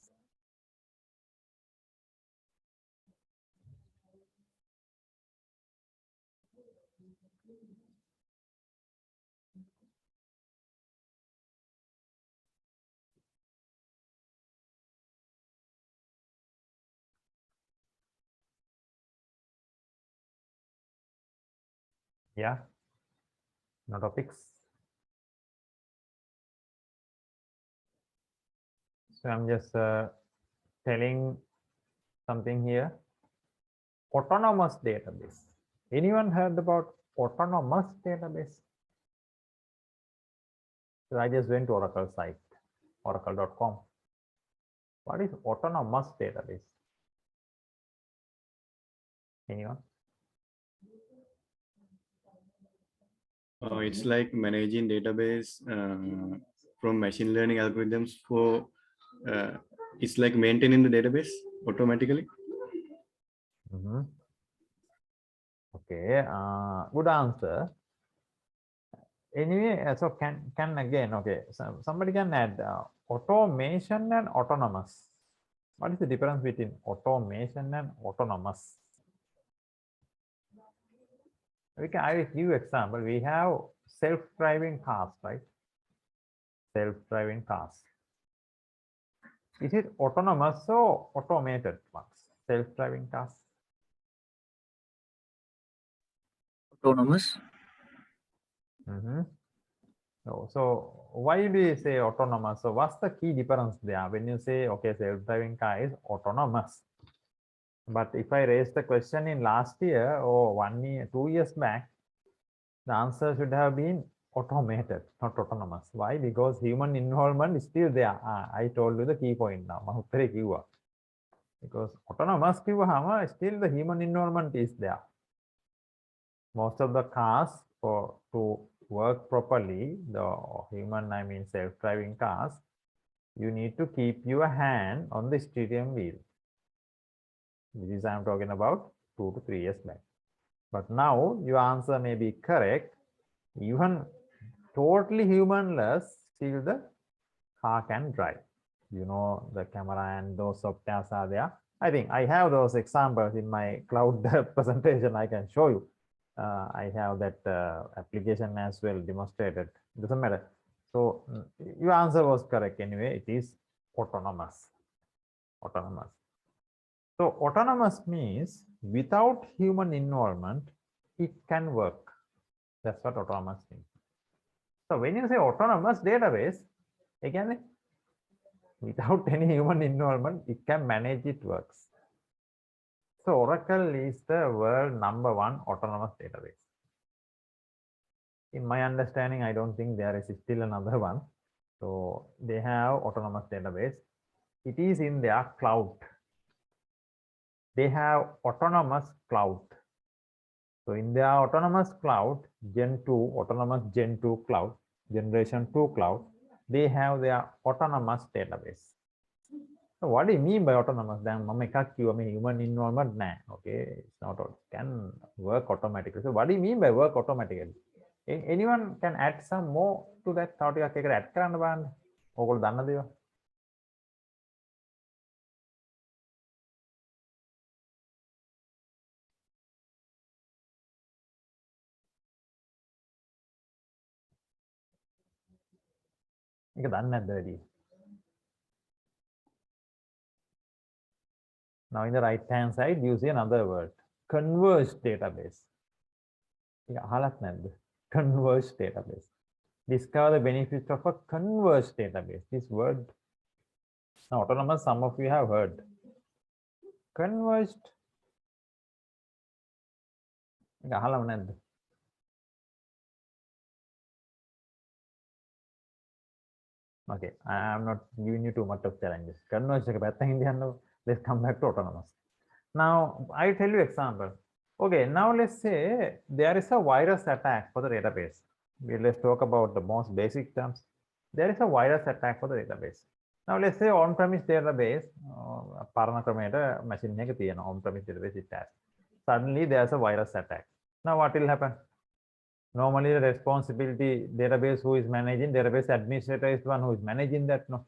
Yeah, no topics. So I'm just telling something here. Autonomous database. Anyone heard about autonomous database? So I just went to Oracle site, oracle.com. What is autonomous database? Anyone? It's like managing database from machine learning algorithms for, it's like maintaining the database automatically. Okay, good answer. Anyway, so can again, okay, so somebody can add automation and autonomous. What is the difference between automation and autonomous? I will give you example. We have self-driving cars, right? Self-driving cars. Is it autonomous or automated ones? Self-driving cars. autonomous. So why do you say autonomous? So what's the key difference there? When you say, okay, self-driving car is autonomous. But if I raised the question in last year or 1 year, 2 years back, the answer should have been automated, not autonomous. Why? Because human involvement is still there. I told you the key point now. Because autonomous still the human involvement is there. Most of the cars to work properly, the human, I mean self-driving cars, you need to keep your hand on the steering wheel. This is I'm talking about 2 to 3 years back. But now your answer may be correct. Even totally humanless, still the car can drive. You know, the camera and those softwares are there. I think I have those examples in my cloud presentation. I can show you. I have that application as well demonstrated. Doesn't matter. So your answer was correct anyway. It is autonomous. Autonomous. So autonomous means without human involvement, it can work. That's what autonomous means. So when you say autonomous database, again, without any human involvement, it can manage it works. So Oracle is the world #1 autonomous database. In my understanding, I don't think there is still another one. So they have autonomous database. It is in their cloud. They have autonomous cloud. So in their autonomous cloud, Gen 2, autonomous Gen 2 cloud, generation 2 cloud, they have their autonomous database. So what do you mean by autonomous? Then human involvement, okay, it's not, it can work automatically. So what do you mean by work automatically? Anyone can add some more to that? How do you add කරන්න බලන්න. Now in the right hand side, you see another word, converged database. Converged database. Discover the benefits of a converged database. This word, now autonomous, some of you have heard. Converged. Okay, I am not giving you too much of challenges. Converged, let's come back to autonomous. Now, I tell you example. Okay, now let's say there is a virus attack for the database. Let's talk about the most basic terms. There is a virus attack for the database. Now let's say on-premise database, machine on-premise database it has. Suddenly there's a virus attack. Now what will happen? Normally the responsibility database who is managing, database administrator is the one who is managing that. No.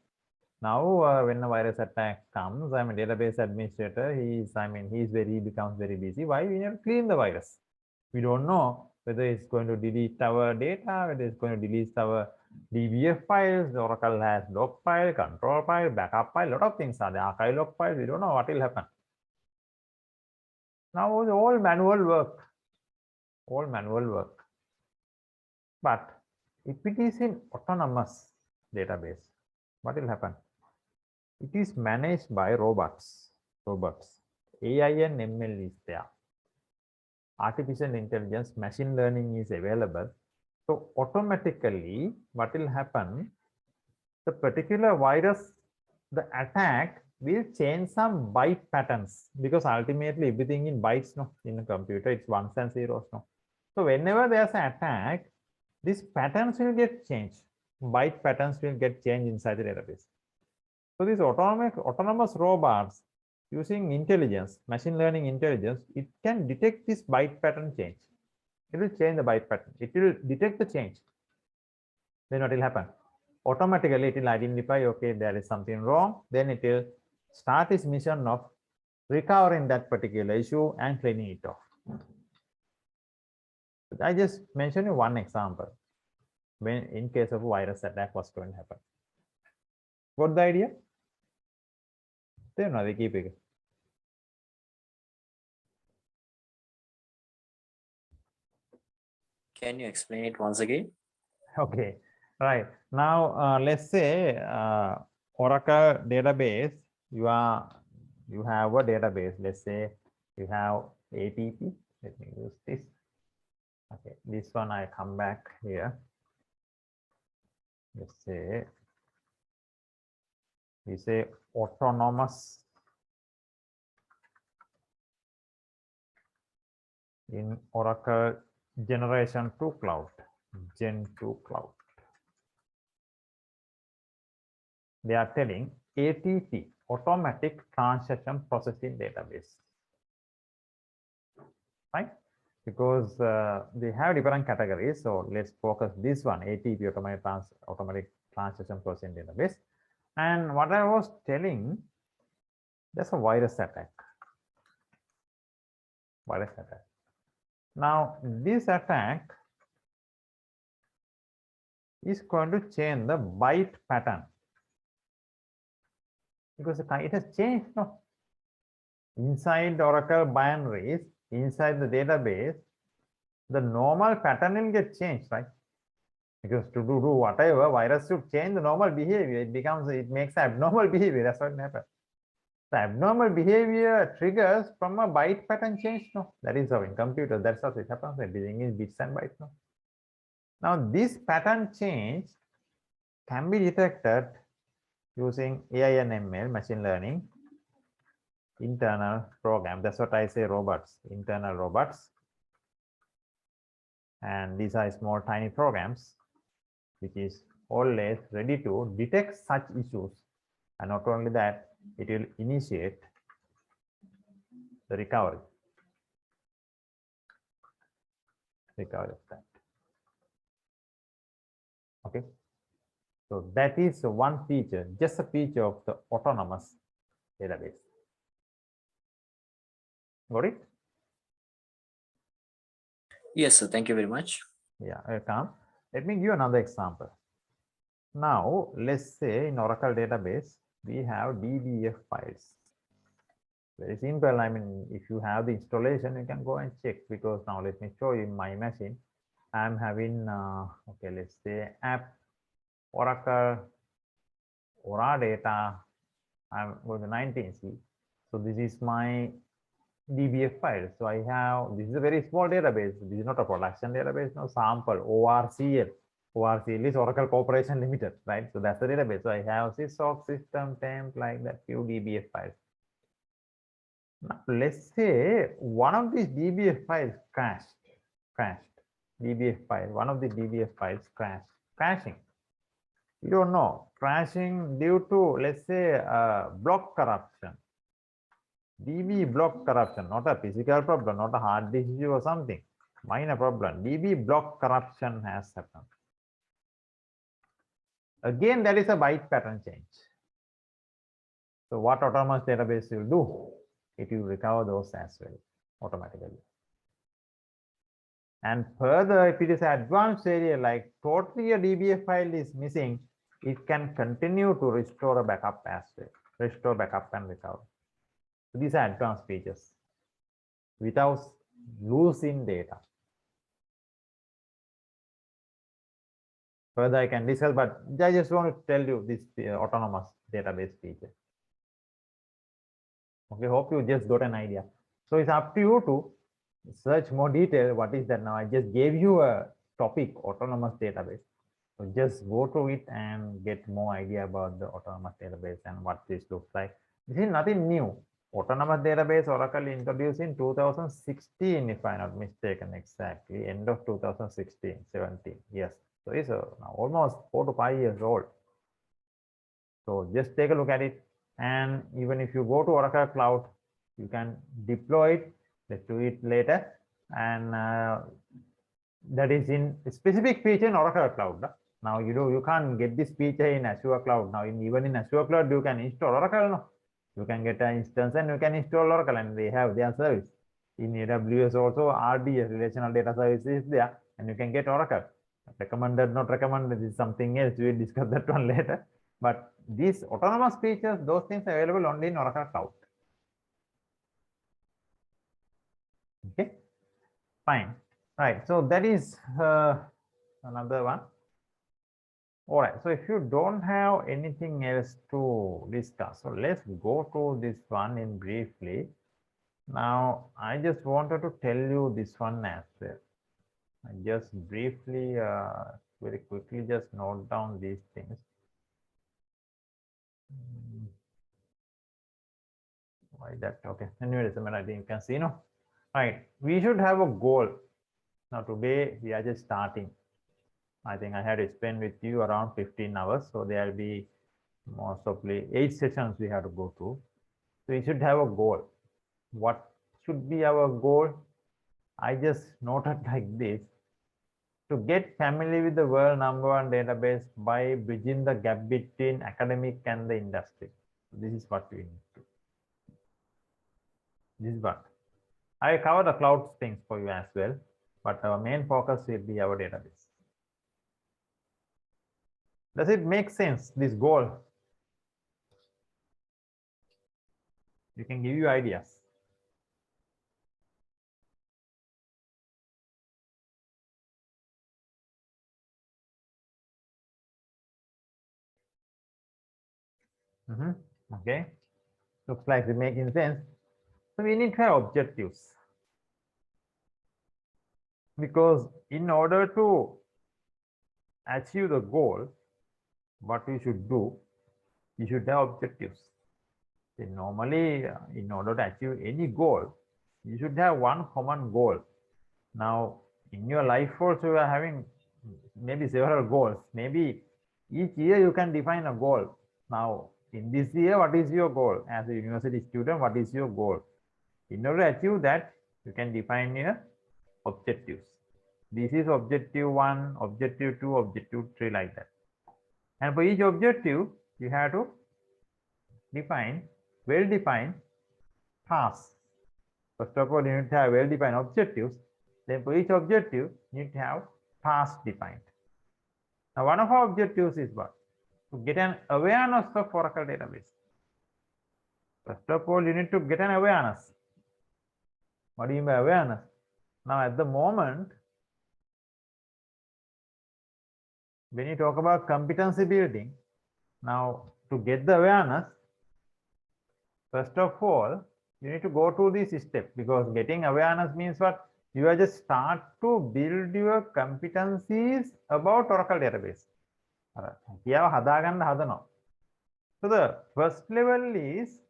Now when a virus attack comes, I mean database administrator, he becomes very busy. Why? We need to clean the virus. We don't know whether it's going to delete our data, whether it's going to delete our DBF files. Oracle has log file, control file, backup file, a lot of things are there. Archive log file, we don't know what will happen. Now it's all manual work. All manual work. But if it is in autonomous database, what will happen? It is managed by robots. AI and ML is there. Artificial intelligence, machine learning is available. So automatically, what will happen? The particular virus, the attack will change some byte patterns, because ultimately everything in bytes, no, in a computer it's ones and zeros, no. So whenever there's an attack, these patterns will get changed. Byte patterns will get changed inside the database. So these autonomous robots using intelligence, machine learning intelligence, it can detect this byte pattern change. It will change the byte pattern. It will detect the change. Then what will happen? Automatically, it will identify, okay, there is something wrong. Then it will start its mission of recovering that particular issue and cleaning it off. I just mentioned you one example. When in case of a virus attack, what's going to happen? Got the idea? Then they keep it. Can you explain it once again? Okay, right. Now let's say Oracle database, you have a database. Let's say you have ATP. Let me use this. Okay, this one I come back here. Let's say we say autonomous in Oracle generation 2 cloud, Gen 2 cloud. They are telling ATP, automatic transaction processing database, right? Because they have different categories. So let's focus this one, ATP, automatic transaction processing database. And what I was telling, that's a virus attack. Virus attack. Now this attack is going to change the byte pattern, because it has changed. No, inside Oracle binaries, inside the database, the normal pattern will get changed, right? Because to do whatever, virus should change the normal behavior. It makes abnormal behavior. That's what happens. The abnormal behavior triggers from a byte pattern change. No, that is how in computers, that's how it happens. Everything is bits and bytes. No. Now this pattern change can be detected using AI and ML, machine learning, internal program. That's what I say, robots, internal robots. And these are small tiny programs which is always ready to detect such issues. And not only that, it will initiate the recovery of that. Okay. So that is one feature, just a feature of the autonomous database. Got it? Yes, sir. Thank you very much. Yeah, welcome. Let me give you another example. Now, let's say in Oracle database, we have DBF files. Very simple. I mean, if you have the installation, you can go and check, because now let me show you my machine. I'm having, okay, let's say app Oracle Ora data. I'm going to 19C. So this is my DBF file. So I have, this is a very small database. This is not a production database, no, sample ORCL. ORCL is Oracle Corporation Limited, right? So that's the database. So I have sysOc system temp like that, few DBF files. Now let's say one of these DBF files crashed. DBF file, one of the DBF files crashing. You don't know, crashing due to, let's say, block corruption. DB block corruption, not a physical problem, not a hard disk issue or something, minor problem. DB block corruption has happened. Again, that is a byte pattern change. So what autonomous database will do? It will recover those as well automatically. And further, if it is an advanced area, like totally a DBF file is missing, it can continue to restore a backup as well, restore backup and recover. So these are advanced features without losing data. Further, I can discuss, but I just want to tell you this autonomous database feature. Okay, hope you just got an idea. So it's up to you to search more detail. What is that now? I just gave you a topic, autonomous database. So just go through it and get more idea about the autonomous database and what this looks like. This is nothing new. Autonomous database Oracle introduced in 2016, if I'm not mistaken, exactly end of 2016, 17. Yes. So it's now almost 4 to 5 years old. So just take a look at it. And even if you go to Oracle Cloud, you can deploy it. Let's do it later. And that is in specific feature in Oracle Cloud. Now you can't get this feature in Azure Cloud. Now even in Azure Cloud, you can install Oracle. No? You can get an instance and you can install Oracle, and they have their service. In AWS also, RDS, relational data service, is there, and you can get Oracle. Recommended, not recommended, is something else. We will discuss that one later. But these autonomous features, those things are available only in Oracle Cloud. Okay, fine. Right, so that is another one. All right, so if you don't have anything else to discuss, so let's go to this one in briefly. Now, I just wanted to tell you this one as well. I just briefly, very quickly, just note down these things. Why that? Okay. Anyway, I think you can see, no? Right. We should have a goal. Now, today we are just starting. I think I had to spend with you around 15 hours. So there will be most probably 8 sessions we have to go through. So we should have a goal. What should be our goal? I just noted like this. To get familiar with the world #1 database by bridging the gap between academic and the industry. This is what we need to. This is what. I cover the cloud things for you as well, but our main focus will be our database. Does it make sense, this goal? You can give you ideas. Okay, looks like it's making sense. So we need to have objectives, because in order to achieve the goal, what we should do, you should have objectives. So normally, in order to achieve any goal, you should have one common goal. Now, in your life also, you are having maybe several goals. Maybe each year you can define a goal. Now, in this year, what is your goal? As a university student, what is your goal? In order to achieve that, you can define your objectives. This is objective 1, objective 2, objective 3, like that. And for each objective, you have to define well-defined tasks. First of all, you need to have well-defined objectives. Then for each objective, you need to have tasks defined. Now, one of our objectives is what? To get an awareness of Oracle database. First of all, you need to get an awareness. What do you mean by awareness? Now, at the moment, when you talk about competency building, now to get the awareness, first of all, you need to go through this step, because getting awareness means what? You are just start to build your competencies about Oracle database. So the first level is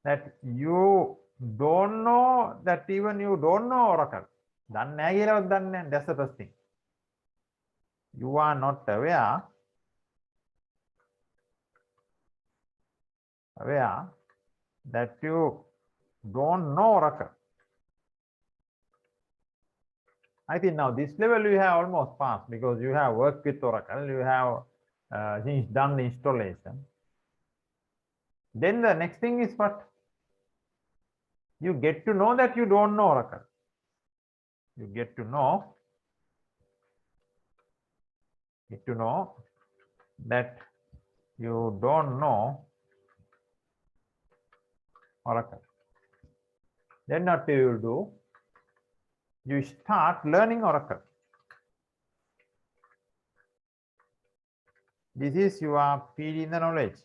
that you don't know that even you don't know Oracle. That's the first thing. You are not aware that you don't know Oracle. I think now this level you have almost passed, because you have worked with Oracle, you have done the installation. Then the next thing is what? You get to know that you don't know Oracle. You get to know that you don't know Oracle. Then what you will do? You start learning Oracle. This is your feeding the knowledge.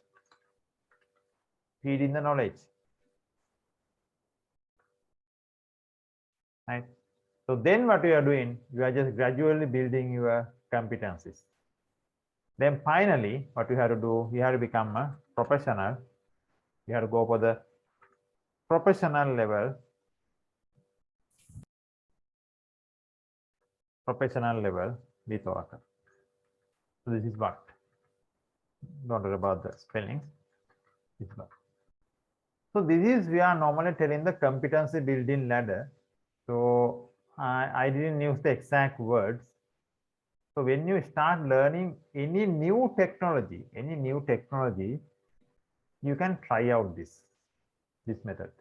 Feeding the knowledge. Right? So then what you are doing, you are just gradually building your competencies. Then finally, what you have to do, you have to become a professional. You have to go for the professional level. Professional level with Oracle. So this is what. Don't worry about the spellings. This is what. So this is, we are normally telling the competency building ladder. So I didn't use the exact words. So when you start learning any new technology, you can try out this method.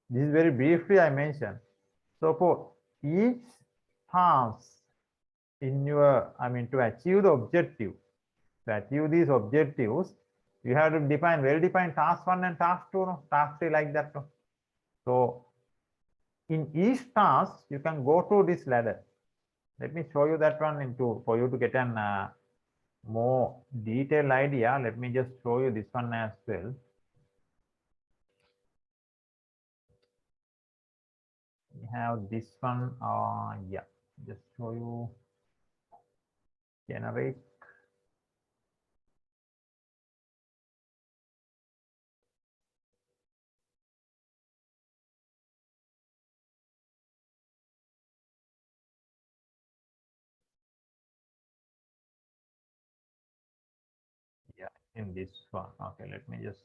This is very briefly I mentioned. So for each task in your, to achieve the objective, to achieve these objectives, you have to define well-defined task 1 and task 2, no? Task 3, like that. No? So in each task, you can go to this ladder. Let me show you that one for you to get an more detailed idea. Let me just show you this one as well. We have this one. Yeah, just show you generate. Yeah, in this one. Okay, let me just.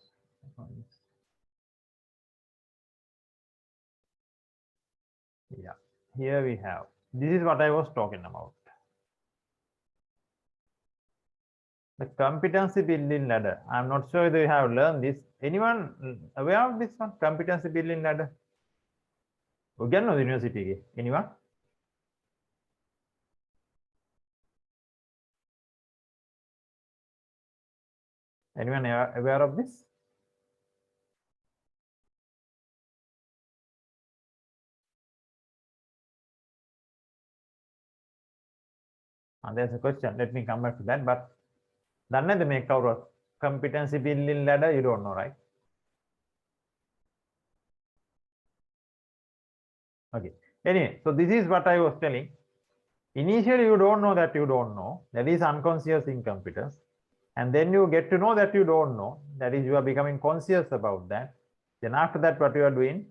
Yeah, here we have. This is what I was talking about. The competency building ladder. I'm not sure if you have learned this. Anyone aware of this one? Competency building ladder. Again, no university. Anyone? Anyone aware of this? There's a question. Let me come back to that. But then the make our competency building ladder, you don't know, right? Okay. Anyway, so this is what I was telling. Initially, you don't know that you don't know. That is unconscious incompetence. And then you get to know that you don't know. That is, you are becoming conscious about that. Then after that, what you are doing,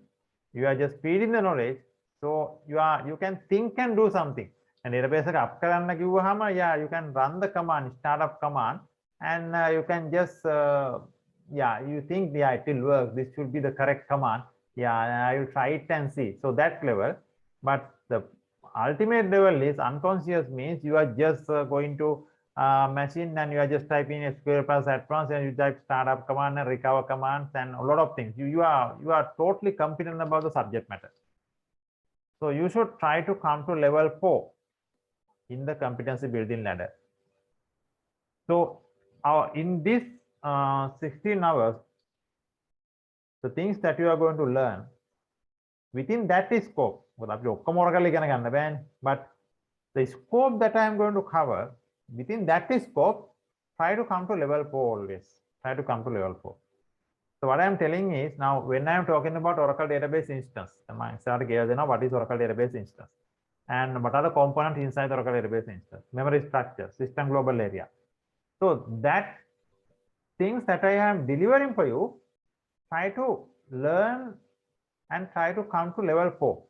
you are just feeding the knowledge. So you can think and do something. And database up karanna kiwwahama, yeah, you can run the command, startup command, and you can just yeah, you think, yeah, it will work. This should be the correct command. Yeah, I will try it and see. So that level, but the ultimate level is unconscious, means you are just going to machine and you are just typing SQL plus advanced and you type startup command and recover commands and a lot of things. You are totally competent about the subject matter. So you should try to come to level 4 in the competency building ladder. So in this 16 hours, the things that you are going to learn within that scope, but the scope that I am going to cover within that scope, try to come to level 4 always. Try to come to level 4. So what I am telling is, now when I am talking about Oracle database instance, what is Oracle database instance and what are the components inside the Oracle database instance, memory structure, system global area. So that things that I am delivering for you, try to learn and try to come to level 4.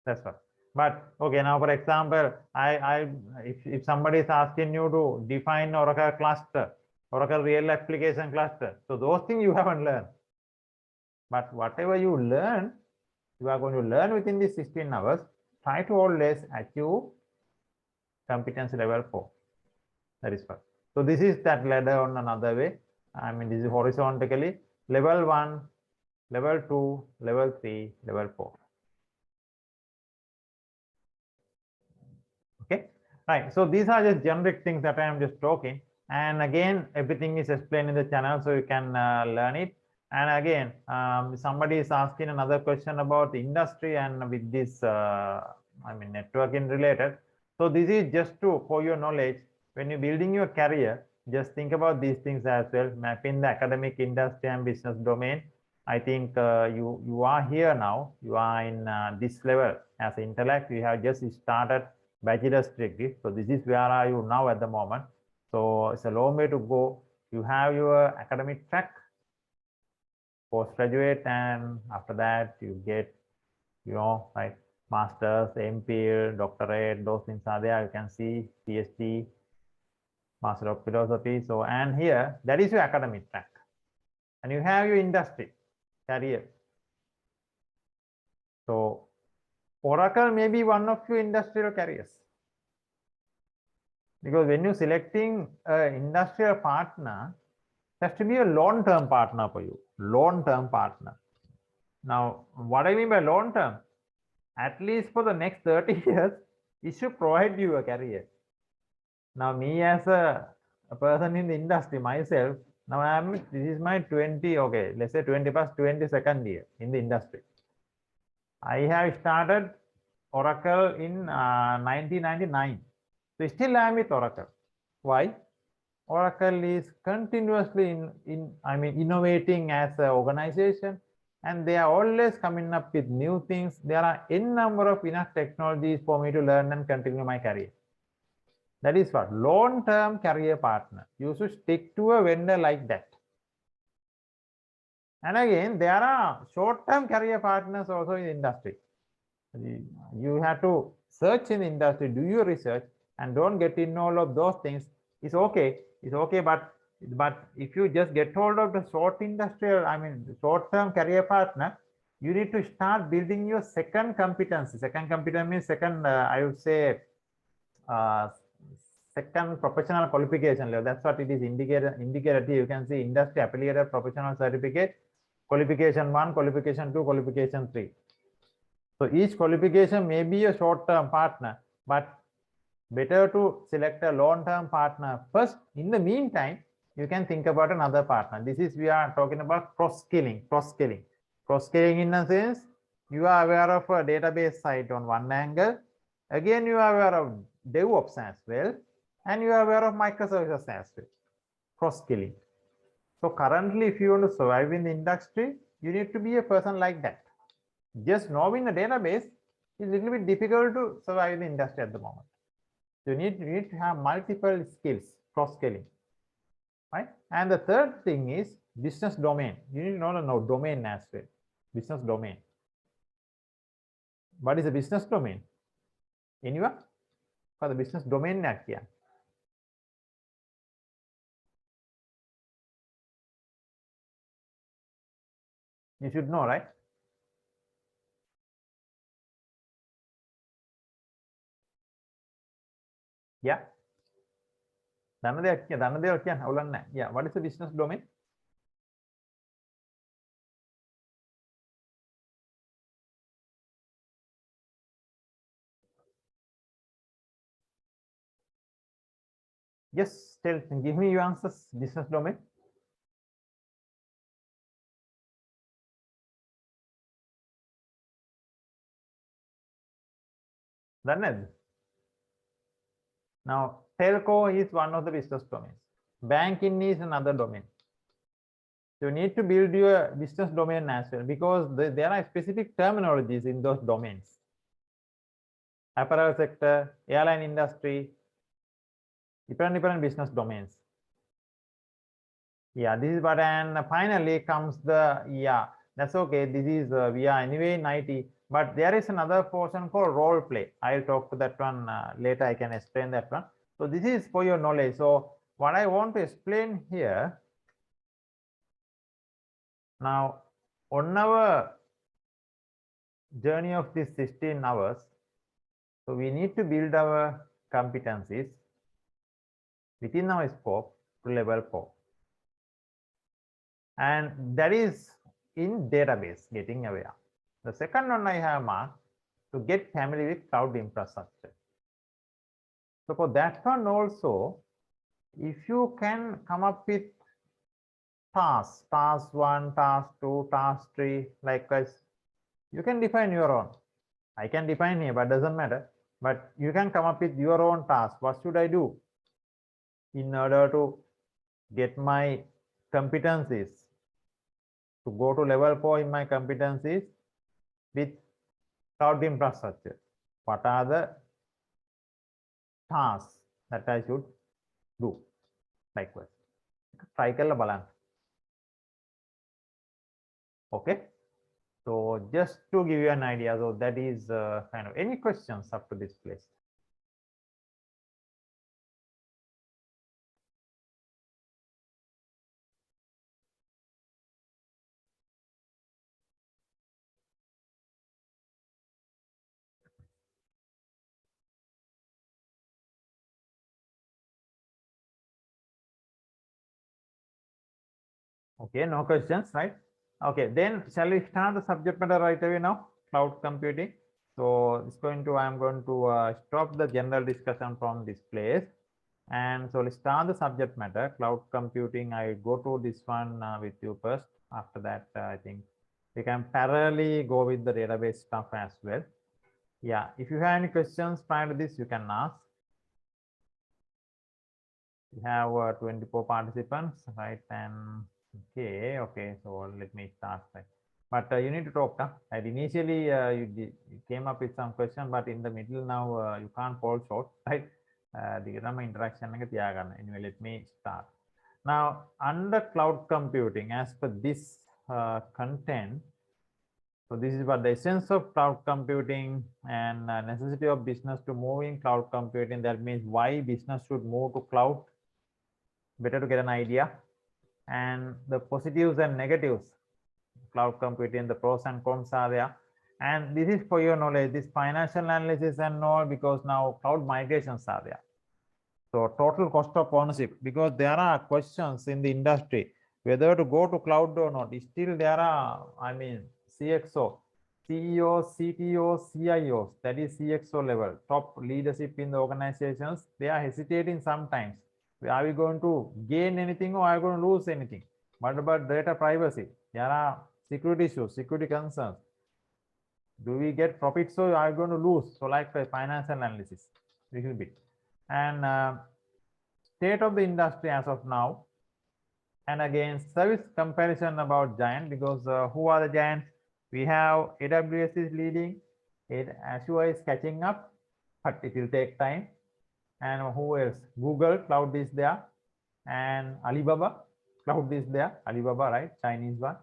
That's what. But okay, now for example, if somebody is asking you to define Oracle cluster, Oracle real application cluster, so those things you haven't learned. But whatever you learn, you are going to learn within these 16 hours. Try to always achieve competency level 4. That is first. So this is that ladder on another way. I mean, this is horizontally level 1, level 2, level 3, level 4. Okay, right. So these are just generic things that I am just talking. And again, everything is explained in the channel, so you can learn it. And again, somebody is asking another question about industry and with this, I mean, networking related. So this is just for your knowledge. When you're building your career, just think about these things as well. Mapping the academic, industry, and business domain. I think you are here now. You are in this level as intellect. You have just started bachelor's degree. So this is where are you now at the moment. So it's a long way to go. You have your academic track, postgraduate, and after that you get, you know, right, masters, MPhil, doctorate, those things are there. You can see PhD, Master of Philosophy. So, and here, that is your academic track. And you have your industry career. So Oracle may be one of your industrial careers. Because when you're selecting an industrial partner, it has to be a long-term partner for you. Long-term partner. Now, what I mean by long-term, at least for the next 30 years, it should provide you a career. Now, me as a person in the industry myself, now this is my 20, okay, let's say 20 plus 22nd year in the industry. I have started Oracle in 1999. So still I am with Oracle. Why? Oracle is continuously innovating as an organization, and they are always coming up with new things. There are n number of enough technologies for me to learn and continue my career. That is what long-term career partner. You should stick to a vendor like that. And again, there are short-term career partners also in the industry. You have to search in the industry, do your research, and don't get in all of those things. It's okay, but if you just get hold of the short-term career partner, you need to start building your second competency. Second competency means I would say second professional qualification level. That's what it is indicated. You can see industry affiliated professional certificate, qualification 1, qualification 2, qualification 3. So each qualification may be a short-term partner, but better to select a long-term partner first. In the meantime, you can think about another partner. We are talking about cross-skilling. Cross-skilling in a sense, you are aware of a database site on one angle. Again, you are aware of DevOps as well, and you are aware of microservices as well. Cross-skilling. So currently, if you want to survive in the industry, you need to be a person like that. Just knowing the database is a little bit difficult to survive in the industry at the moment. You need to have multiple skills, cross-skilling, right? And the third thing is business domain. You need to know domain as well. Business domain. What is a business domain? Anyone? For the business domain here. You should know, right? Yeah. Yeah. What is the business domain? Yes, give me your answers. Business domain. Now, telco is one of the business domains. Banking is another domain. You need to build your business domain as well, because there are specific terminologies in those domains. Apparel sector, airline industry, different business domains. Yeah, this is what, and finally comes the, yeah, that's okay. This is, we are anyway in IT, but there is another portion called role play. I'll talk to that one later. I can explain that one. So this is for your knowledge. So what I want to explain here, now on our journey of this 16 hours, so we need to build our competencies within our scope to level 4. And that is in database, getting aware. The second one I have marked to get familiar with cloud infrastructure. So for that one also, if you can come up with tasks, task 1, task 2, task 3, likewise, you can define your own. I can define here, but doesn't matter. But you can come up with your own task. What should I do in order to get my competencies, to go to level 4 in my competencies with cloud infrastructure? What are the tasks that I should do? Likewise, try kalla balan. Okay, so just to give you an idea, so that is kind of, any questions up to this place? Okay, no questions, right? Okay, then shall we start the subject matter right away now? Cloud computing. So it's going to, I'm going to stop the general discussion from this place. And so let's start the subject matter, cloud computing. I go to this one with you first. After that, I think We can parallelly go with the database stuff as well. Yeah, if you have any questions prior to this, you can ask. We have 24 participants, right? And okay, so let me start. Right? But you need to talk. Huh? Right? Initially, you came up with some question, but in the middle now you can't fall short, right? The interaction. Anyway, let me start. Now, under cloud computing, as per this content, so this is what the essence of cloud computing and necessity of business to move in cloud computing. That means why business should move to cloud. Better to get an idea, and the positives and negatives cloud computing, the pros and cons are there. And this is for your knowledge, this financial analysis and all, because now cloud migrations are there. So total cost of ownership, because there are questions in the industry whether to go to cloud or not. Still there are, I mean, CXO, CEOs, CTOs, CIOs, that is CXO level, top leadership in the organizations, they are hesitating sometimes. Are we going to gain anything or are we going to lose anything? What about data privacy? There are security issues, security concerns. Do we get profits or are we going to lose? So like financial analysis, little bit. And state of the industry as of now. And again, service comparison about giant, because who are the giants? We have AWS is leading, Azure is catching up, but it will take time. And who else? Google Cloud is there, and Alibaba Cloud is there. Alibaba, right? Chinese one,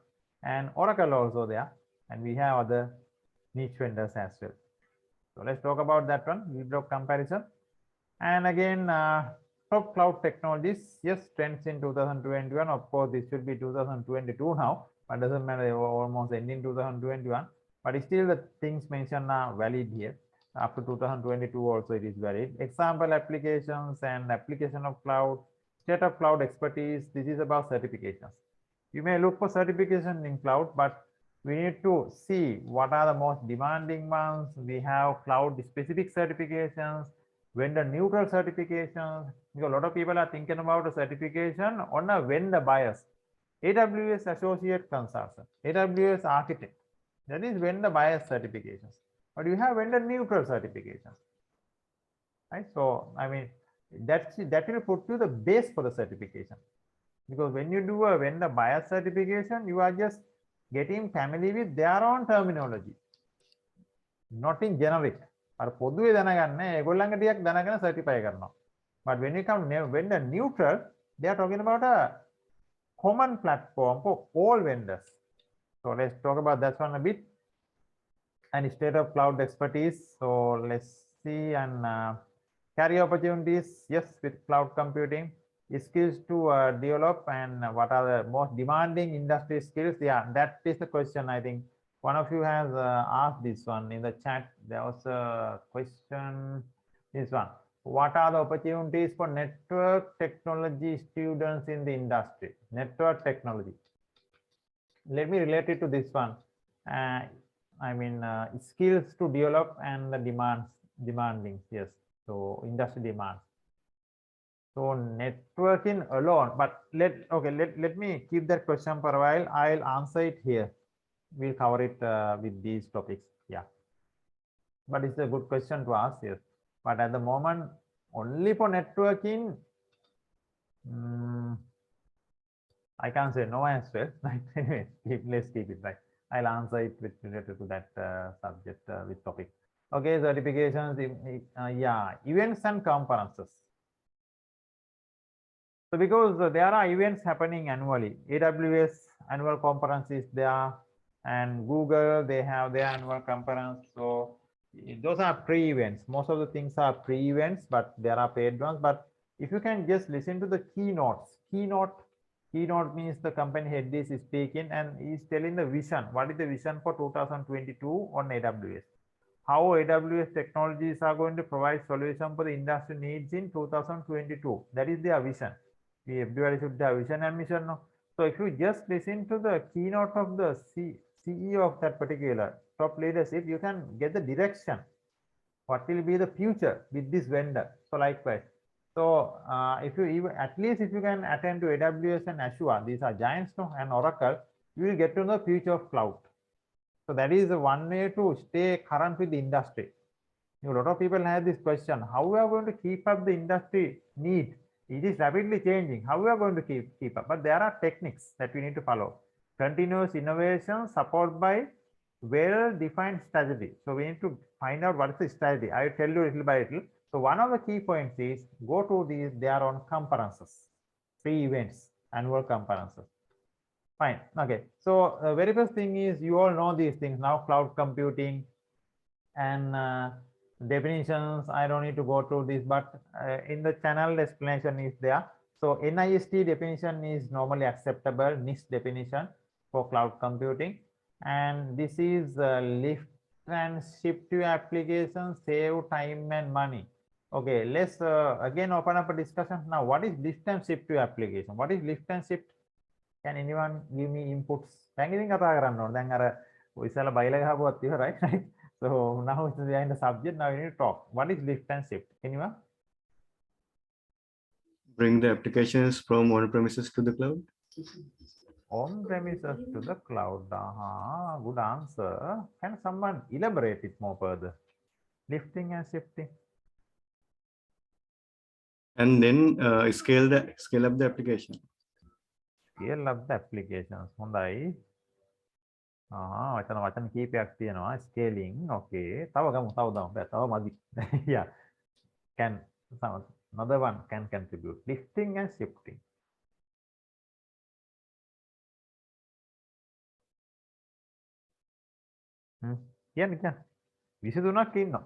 and Oracle also there. And we have other niche vendors as well. So let's talk about that one. We do comparison. And again, top cloud technologies. Yes, trends in 2021. Of course, this should be 2022 now, but doesn't matter. Almost ending 2021. But still, the things mentioned are valid here. After 2022 also it is valid. Example applications and application of cloud, state of cloud expertise. This is about certifications. You may look for certification in cloud, but we need to see what are the most demanding ones. We have cloud specific certifications, vendor neutral certifications. Because a lot of people are thinking about a certification on a vendor bias. AWS associate consultant, AWS architect, that is vendor bias certifications. But you have vendor neutral certifications, right? So I mean, that will put you the base for the certification, because when you do a vendor bias certification, you are just getting familiar with their own terminology, not in generic. But when you come vendor neutral, they are talking about a common platform for all vendors. So let's talk about that one a bit. And state of cloud expertise. So let's see, and career opportunities. Yes, with cloud computing, skills to develop, and what are the most demanding industry skills? Yeah, that is the question. I think one of you has asked this one in the chat. There was a question. This one. What are the opportunities for network technology students in the industry? Network technology. Let me relate it to this one. I mean, skills to develop and the demanding. Yes. So industry demands. So networking alone, but let me keep that question for a while. I'll answer it here. We'll cover it with these topics. Yeah. But it's a good question to ask. Yes. But at the moment, only for networking, I can't say no as well. Right? Anyway, let's keep it right. I'll answer it with related to that subject with topic. Okay, certifications. Yeah, events and conferences. So because there are events happening annually, AWS annual conference is there, and Google, they have their annual conference. So those are pre-events. Most of the things are pre-events, but there are paid ones. But if you can just listen to the keynotes, keynote means the company head is speaking and he's telling the vision. What is the vision for 2022 on AWS? How AWS technologies are going to provide solution for the industry needs in 2022. That is their vision. Everybody should have vision and mission. No? So if you just listen to the keynote of the CEO of that particular top leadership, you can get the direction. What will be the future with this vendor? So likewise. So if you even at least if you can attend to AWS and Azure, these are giants, no, and Oracle, you will get to know the future of cloud. So that is one way to stay current with the industry. A lot of people have this question: how we are going to keep up the industry need? It is rapidly changing. How we are going to keep up? But there are techniques that we need to follow. Continuous innovation supported by well-defined strategy. So we need to find out what is the strategy. I will tell you little by little. So one of the key points is go to these, they are on conferences, free events, annual conferences. Fine. Okay. So very first thing is, you all know these things now, cloud computing and definitions. I don't need to go through this, but in the channel explanation is there. So NIST definition is normally acceptable, NIST definition for cloud computing. And this is lift and shift to application, save time and money. Okay, let's again open up a discussion. Now, what is lift and shift to application? What is lift and shift? Can anyone give me inputs? Right? So now it's behind the subject. Now we need to talk. What is lift and shift? Anyone? Bring the applications from on-premises to the cloud. On-premises to the cloud. Good answer. Can someone elaborate it more further? Lifting and shifting. And then scale up the application. Scale up the applications. Hondai. වචන කීපයක් තියෙනවා. Scaling. Okay. තව මදි. Yeah. Can another one can contribute. Lifting and shifting. කියන්න. 22ක් ඉන්නවා.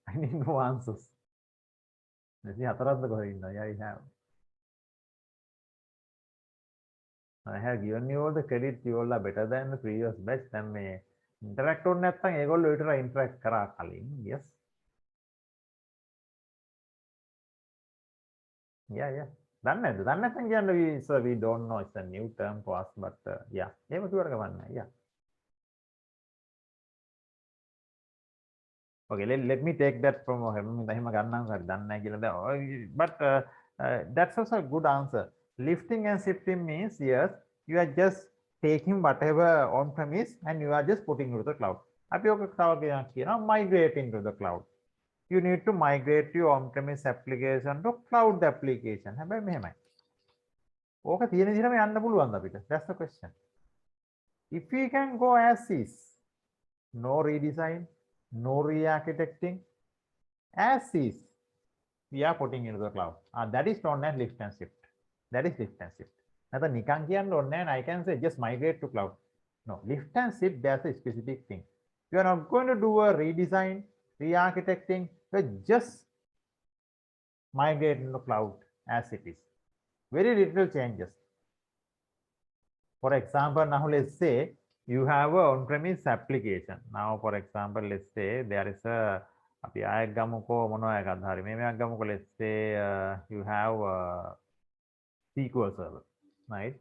I need no answers. 24ක්ද කොහෙද ඉන්නවා? I have given you all the credit. You all are better than the previous batch. Then me interact on නැත්නම් ඒගොල්ලෝ විතර interact කරා කලින්. Yes. Yeah. දන්නේ නැත්නම් කියන්නේ we don't know. It's a new term for us, but yeah. එහෙම කිව්වට කවන්නේ. Yeah. Okay, let me take that from එහෙම ගන්නම් හරි දන්නේ නැහැ කියලා. But that's also a good answer. Lifting and shifting means, yes, you are just taking whatever on premise and you are just putting into the cloud. Migrating to the cloud. You need to migrate your on premise application to cloud application. That's the question. If we can go as is, no redesign, no re-architecting, as is, we are putting into the cloud. That is known as lift and shift. That is lift and shift. And I can say just migrate to cloud. No, lift and shift, there's a specific thing. You are not going to do a redesign, re-architecting, you just migrate into cloud as it is. Very little changes. For example, now let's say you have an on-premise application. Now, for example, let's say there is a let's say you have a SQL Server, right?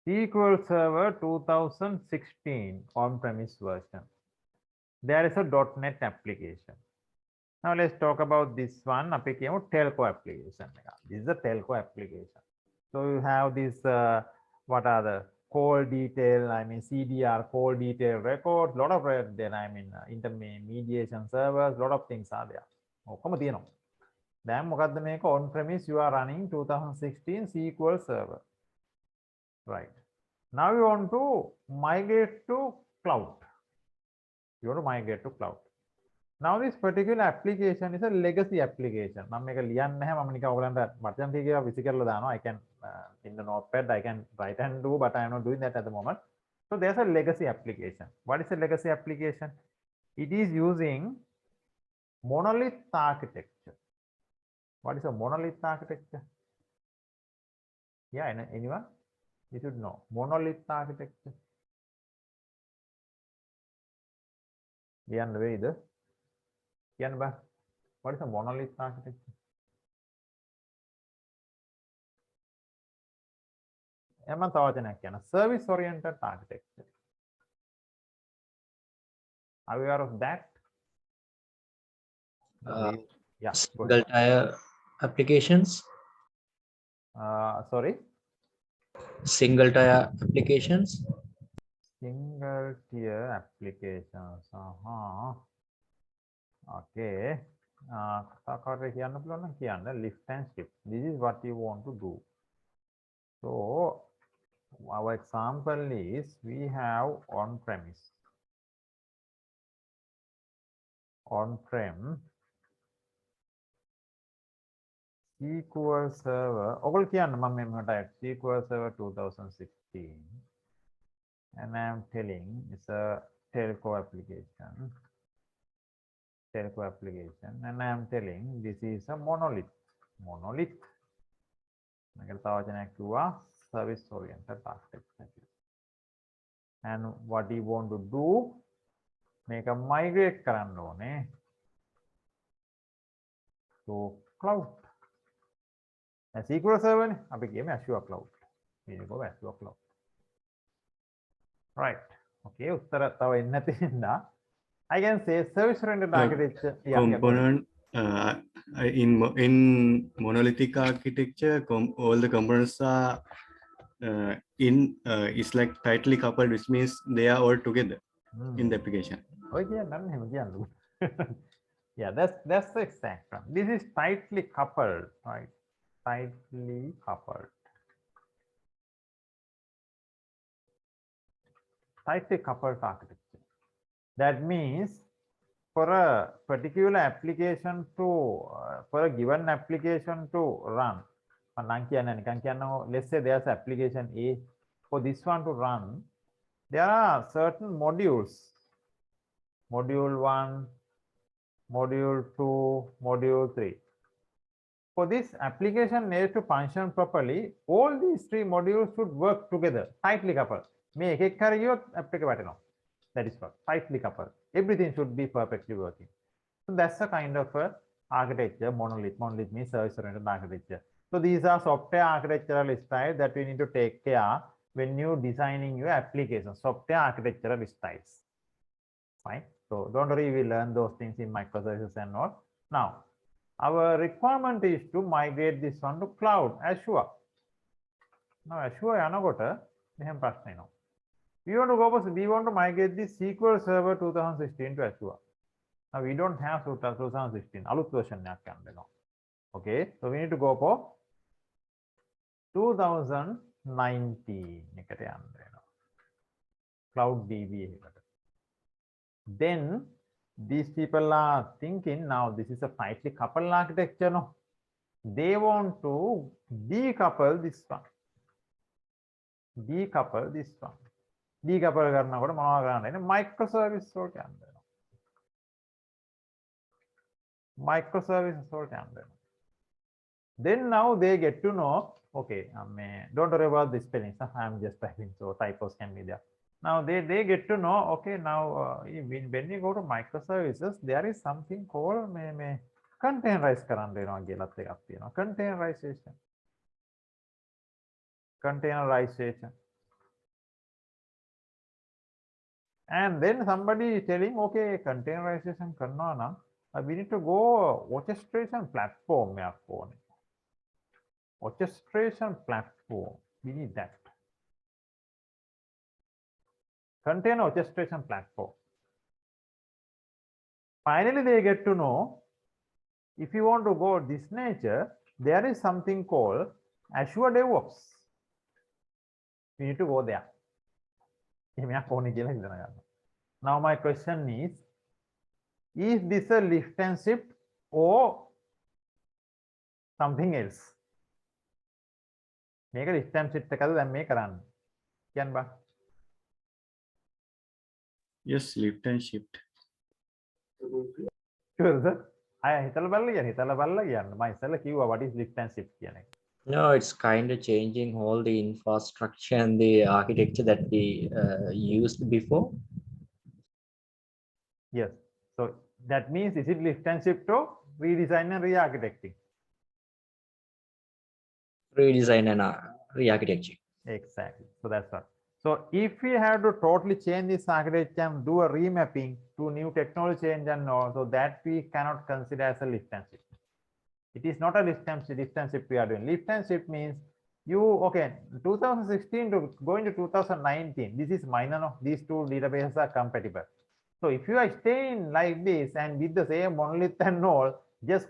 SQL Server 2016 on-premise version. There is a .NET application. Now let's talk about this one. Telco application. This is a telco application. So you have this. What are the call detail? CDR, call detail records. Lot of intermediation servers. Lot of things are there. Then on-premise you are running 2016 SQL Server. Right. Now you want to migrate to cloud. You want to migrate to cloud. Now this particular application is a legacy application. I can in the notepad I can write and do, but I am not doing that at the moment. So there's a legacy application. What is a legacy application? It is using monolith architecture. What is a monolith architecture? Yeah, anyone? You should know. Monolith architecture. What is a monolith architecture? Service oriented architecture. Are you aware of that? Yeah. Single tier applications. Sorry. Single tier applications. single tier applications. Okay. Lift and shift. This is what you want to do. So our example is we have on-premise. On-prem SQL Server. SQL Server 2016. And I am telling it's a telco application. And I am telling this is a monolith. Service oriented architecture. And what you want to do, make a migrate to cloud. A SQL Server, I became Azure Cloud. We go Azure Cloud. Right. Okay. I can say service oriented architecture. Component in monolithic architecture, all the components are it's like tightly coupled, which means they are all together in the application. Yeah, that's the exact term. This is tightly coupled, right? Tightly coupled. Tightly coupled architecture. That means for a particular application to for a given application to run, let's say there's application A. For this one to run, there are certain modules. Module 1, module 2, module 3. For this application A to function properly, all these three modules should work together, tightly coupled. That is what, tightly coupled. Everything should be perfectly working. So that's a kind of a architecture, monolith. Monolith means service-oriented architecture. So these are software architectural styles that we need to take care when you designing your application. Software architectural styles. Fine. So don't worry, we learn those things in microservices and all. Now, our requirement is to migrate this one to cloud, Azure. Now, Azure, we want to migrate this SQL Server 2016 to Azure. Now we don't have 2016 alut version. Okay, so we need to go for 2019 cloud DB. Then these people are thinking now this is a tightly coupled architecture. No, they want to decouple this one. Decouple this one. Decouple karna koda monawa karanna microservice වලට යන්න වෙනවා. Microservices වලට යන්න වෙනවා. Then now they get to know, okay, don't worry about the spelling. I'm just typing, so typos can be there. Now they get to know, okay, now when you go to microservices, there is something called containerize කරන්න වෙනවා කියලාත් එකක් තියෙනවා. Containerization. And then somebody is telling, okay, containerization karna na, we need to go orchestration platform. Orchestration platform, we need that. Container orchestration platform. Finally, they get to know, if you want to go this nature, there is something called Azure DevOps. We need to go there. Now my question is this a lift and shift or something else? Make a lift and shift and make a run. Yes, lift and shift. Sure, sir. What is lift and shift? No, it's kind of changing all the infrastructure and the architecture that we used before. Yes. So that means is it lift and shift or redesign and re-architecting? Redesign and re-architecture. Exactly. So that's what. So if we have to totally change this architecture and do a remapping to new technology change and all, so that we cannot consider as a lift and shift. It is not a lift and shift we are doing. Lift and shift means you, okay, 2016 to going to 2019, this is minor of these two databases are compatible. So if you are staying like this and with the same monolith and all, just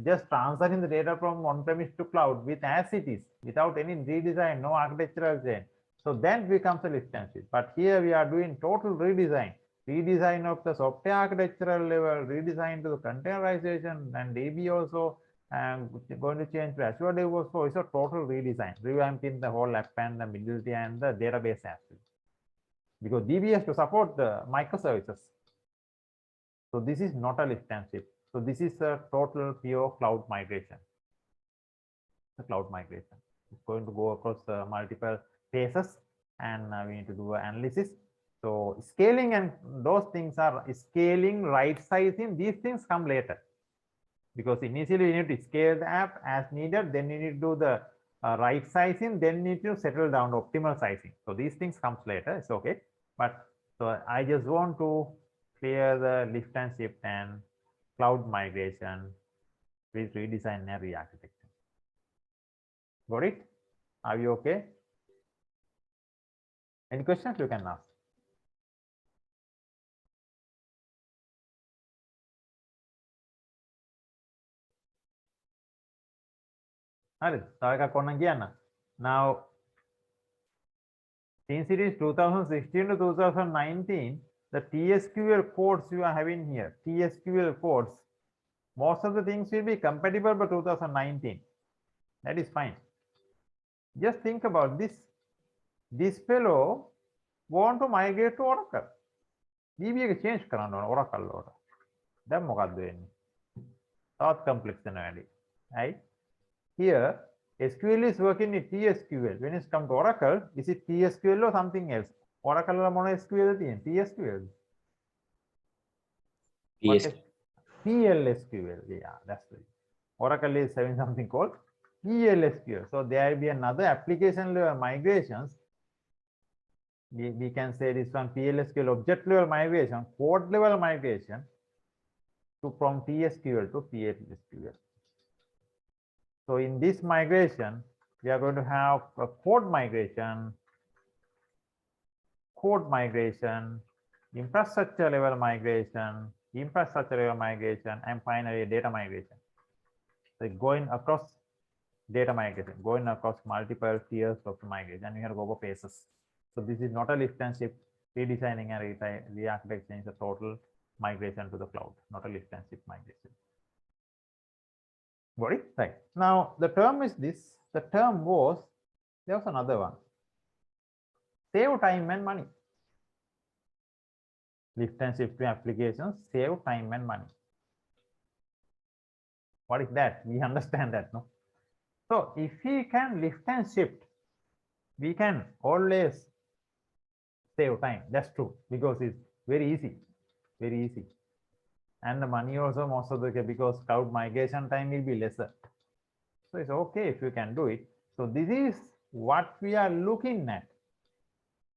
just transferring the data from on-premise to cloud with as it is, without any redesign, no architectural change. So then becomes a lift and shift. But here we are doing total redesign of the software architectural level, redesign to the containerization and DB also, and going to change to Azure Dev also. It's a total redesign, revamping the whole app and the middleware and the database as well, because DB has to support the microservices. So this is not a lift and shift. So this is a total pure cloud migration. The cloud migration is going to go across multiple phases, and we need to do analysis. So scaling and those things are scaling, right sizing. These things come later, because initially you need to scale the app as needed. Then you need to do the right sizing. Then you need to settle down to optimal sizing. So these things comes later. It's okay. But so I just want to clear the lift and shift and cloud migration with redesign and re-architecture. Got it? Are you okay? Any questions you can ask? Now, since it is 2016 to 2019, the TSQL codes you are having here, TSQL codes, most of the things will be compatible by 2019. That is fine. Just think about this. This fellow want to migrate to Oracle. DB එක change කරන්න ඕන Oracle වලට. දැන් මොකද්ද වෙන්නේ? තවත් complex වෙනවා වැඩි. Right? Here SQL is working with TSQL. When it's come to Oracle, is it TSQL or something else? Oracle වල මොන SQL තියෙන්නේ? TSQL. PLSQL. Yeah, that's right. Oracle is having something called PLSQL. So there will be another application level migrations. We can say this one PLSQL object level migration, code level migration to from TSQL to PLSQL. So in this migration, we are going to have a code migration, infrastructure level migration, and finally data migration. So going across data migration, going across multiple tiers of migration, and we have to go phases. So this is not a lift and shift. Redesigning and re-architecture is a total migration to the cloud, not a lift and shift migration. Got it? Right. Now the term is this. The term was, there was another one. Save time and money. Lift and shift applications save time and money. What is that? We understand that, no? So if we can lift and shift, we can always save time. That's true, because it's very easy, and the money also most of the case, because cloud migration time will be lesser. So it's okay if you can do it. So this is what we are looking at.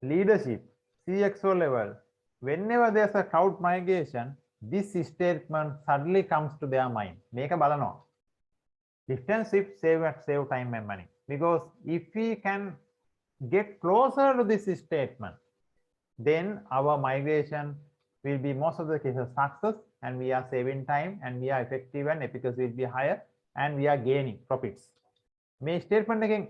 Leadership, CXO level, whenever there's a cloud migration, this statement suddenly comes to their mind. Make a balano. Lift and shift, save time and money. Because if we can get closer to this statement, then our migration will be most of the cases success, and we are saving time, and we are effective, and efficacy will be higher, and we are gaining profits. May statement again,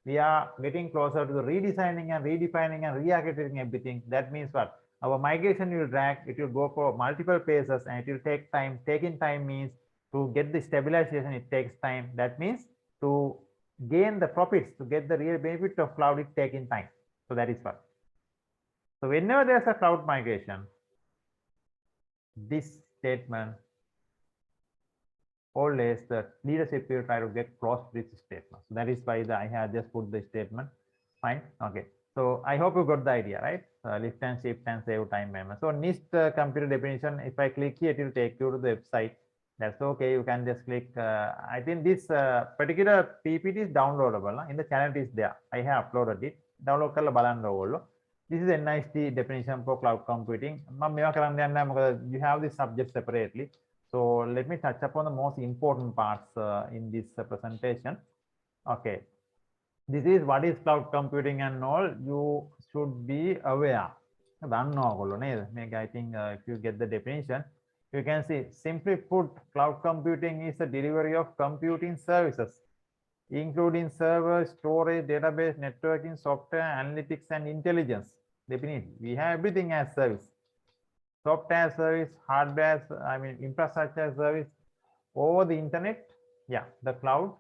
we are getting closer to the redesigning and redefining and re-architecting everything. That means what? Our migration will drag, it will go for multiple phases, and it will take time. Taking time means to get the stabilization, it takes time. That means to gain the profits, to get the real benefit of cloud, it's taking time. So that is what. So whenever there's a cloud migration, this statement, always the leadership will try to get close to this statement. So that is why I have just put the statement. Fine. Okay. So I hope you got the idea, right? Lift and shift and save time memory. So NIST computer definition, if I click here, it will take you to the website. That's okay. You can just click. I think this particular PPT is downloadable. In the channel, it is there. I have uploaded it. Download කරලා බලන්න ඕගොල්ලෝ. This is NIST definition for cloud computing. මම මේවා කරන්න යන්නේ නැහැ මොකද you have this subject separately. So let me touch upon the most important parts in this presentation. Okay, this is what is cloud computing and all. You should be aware. I think if you get the definition, you can see, simply put, cloud computing is the delivery of computing services, including server, storage, database, networking, software, analytics, and intelligence. Definitely, we have everything as service. Software as service, hardware, infrastructure as service over the internet. Yeah, the cloud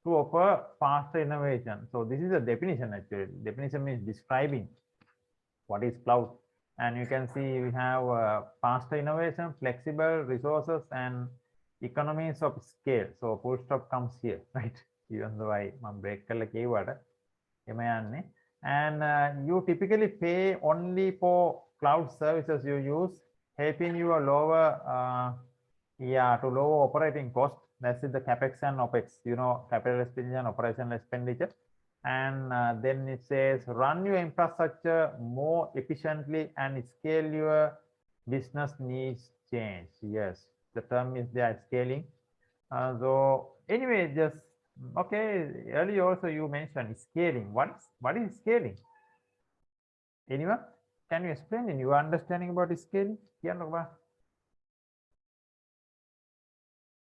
to offer faster innovation. So this is a definition actually. Definition means describing what is cloud. And you can see we have faster innovation, flexible resources, and economies of scale. So full stop comes here, right? Even though I'm break keyword. And you typically pay only for cloud services you use, helping you lower to lower operating cost. That's the capex and opex, capital expenditure and operational expenditure. And then it says run your infrastructure more efficiently and scale your business needs change. Yes, the term is there, scaling. So anyway, just okay. Earlier also you mentioned scaling. What is scaling? Anyone? Can you explain in your understanding about scaling?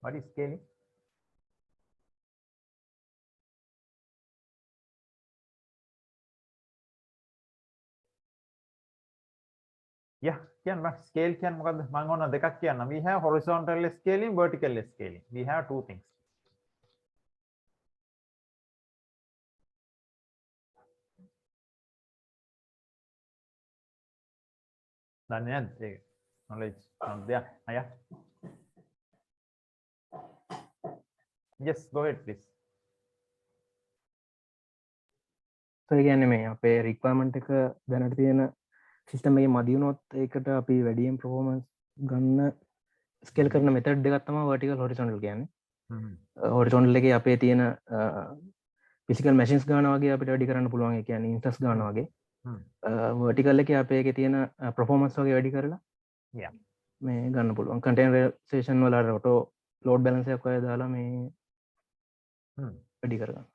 What is scaling? Yeah, scale can we have horizontal scaling, vertical scaling. We have two things. Knowledge there. Yeah. Yes, go ahead, please. So again, මේ අපේ requirement එක දැනට තියෙන system එකේ මදි වුණොත් ඒකට අපි වැඩියෙන් performance ගන්න scale කරන method දෙකක් තමයි vertical horizontal කියන්නේ. horizontal එකේ අපේ තියෙන physical machines ගන්න වගේ අපිට වැඩි කරන්න පුළුවන්. ඒ කියන්නේ instance ගන්න වගේ. vertical එකේ අපේ එකේ තියෙන performance වගේ වැඩි කරලා මේ ගන්න පුළුවන්. containerization වල auto load balance එකක් ඔය දාලා මේ වැඩි කරගන්න.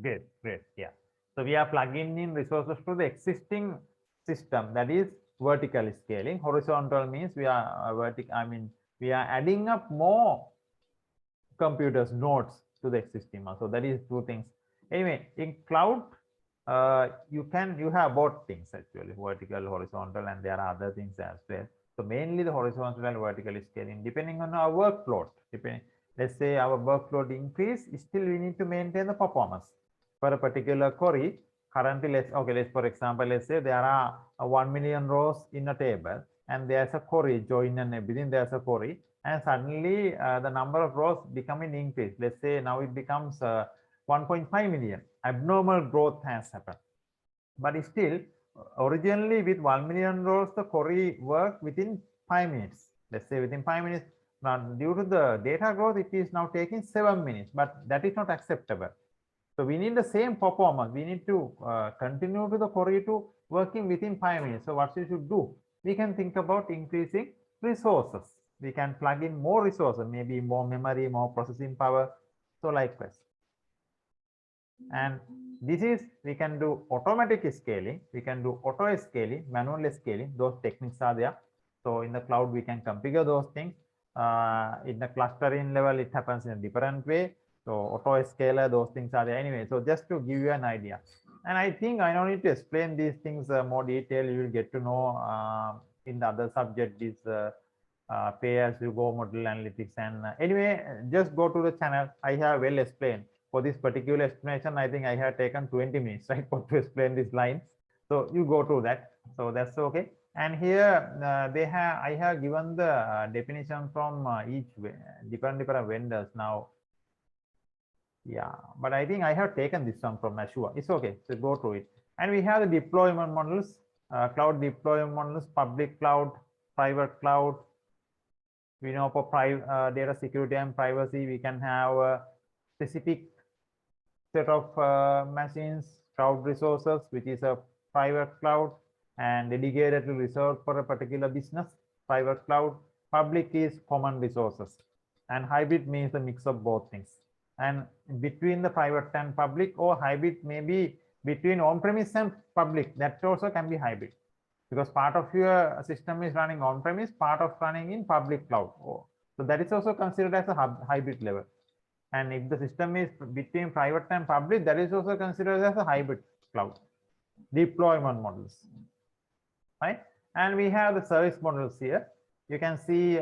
Great. Yeah. So we are plugging in resources to the existing system. That is vertical scaling. Horizontal means we are we are adding up more computers, nodes to the existing one. So that is two things. Anyway, in cloud, you have both things actually, vertical, horizontal, and there are other things as well. So mainly the horizontal and vertical scaling, depending on our workload. Let's say our workload increase, still we need to maintain the performance for a particular query. Currently, for example, let's say there are 1 million rows in a table, and there's a query join and everything. There's a query, and suddenly the number of rows becoming increased. Let's say now it becomes 1.5 million. Abnormal growth has happened, but still originally with 1 million rows the query worked within 5 minutes. Let's say within 5 minutes. Now due to the data growth, it is now taking 7 minutes, but that is not acceptable. So we need the same performance. We need to continue to the query to working within 5 minutes. So what we should do? We can think about increasing resources. We can plug in more resources, maybe more memory, more processing power. So likewise. And this is, we can do automatic scaling. We can do auto scaling, manual scaling. Those techniques are there. So in the cloud, we can configure those things. In the clustering level, it happens in a different way. So auto scaler, those things are there anyway. So just to give you an idea, and I think I don't need to explain these things more detail. You will get to know in the other subject is pay as you go model analytics. And anyway, just go to the channel. I have well explained. For this particular explanation, I think I have taken 20 minutes, right, to explain these lines. So you go to that. So that's okay. And here I have given the definition from each different vendors now. Yeah, but I think I have taken this one from Azure. It's okay. So go through it. And we have the deployment models, cloud deployment models, public cloud, private cloud. We know for data security and privacy, we can have a specific set of machines, cloud resources, which is a private cloud, and dedicated to reserved for a particular business, private cloud. Public is common resources, and hybrid means a mix of both things. and between the private and public, or hybrid maybe between on-premise and public. That also can be hybrid, because part of your system is running on-premise, part of running in public cloud. So that is also considered as a hybrid level. And if the system is between private and public, that is also considered as a hybrid cloud deployment models, right? And we have the service models here. You can see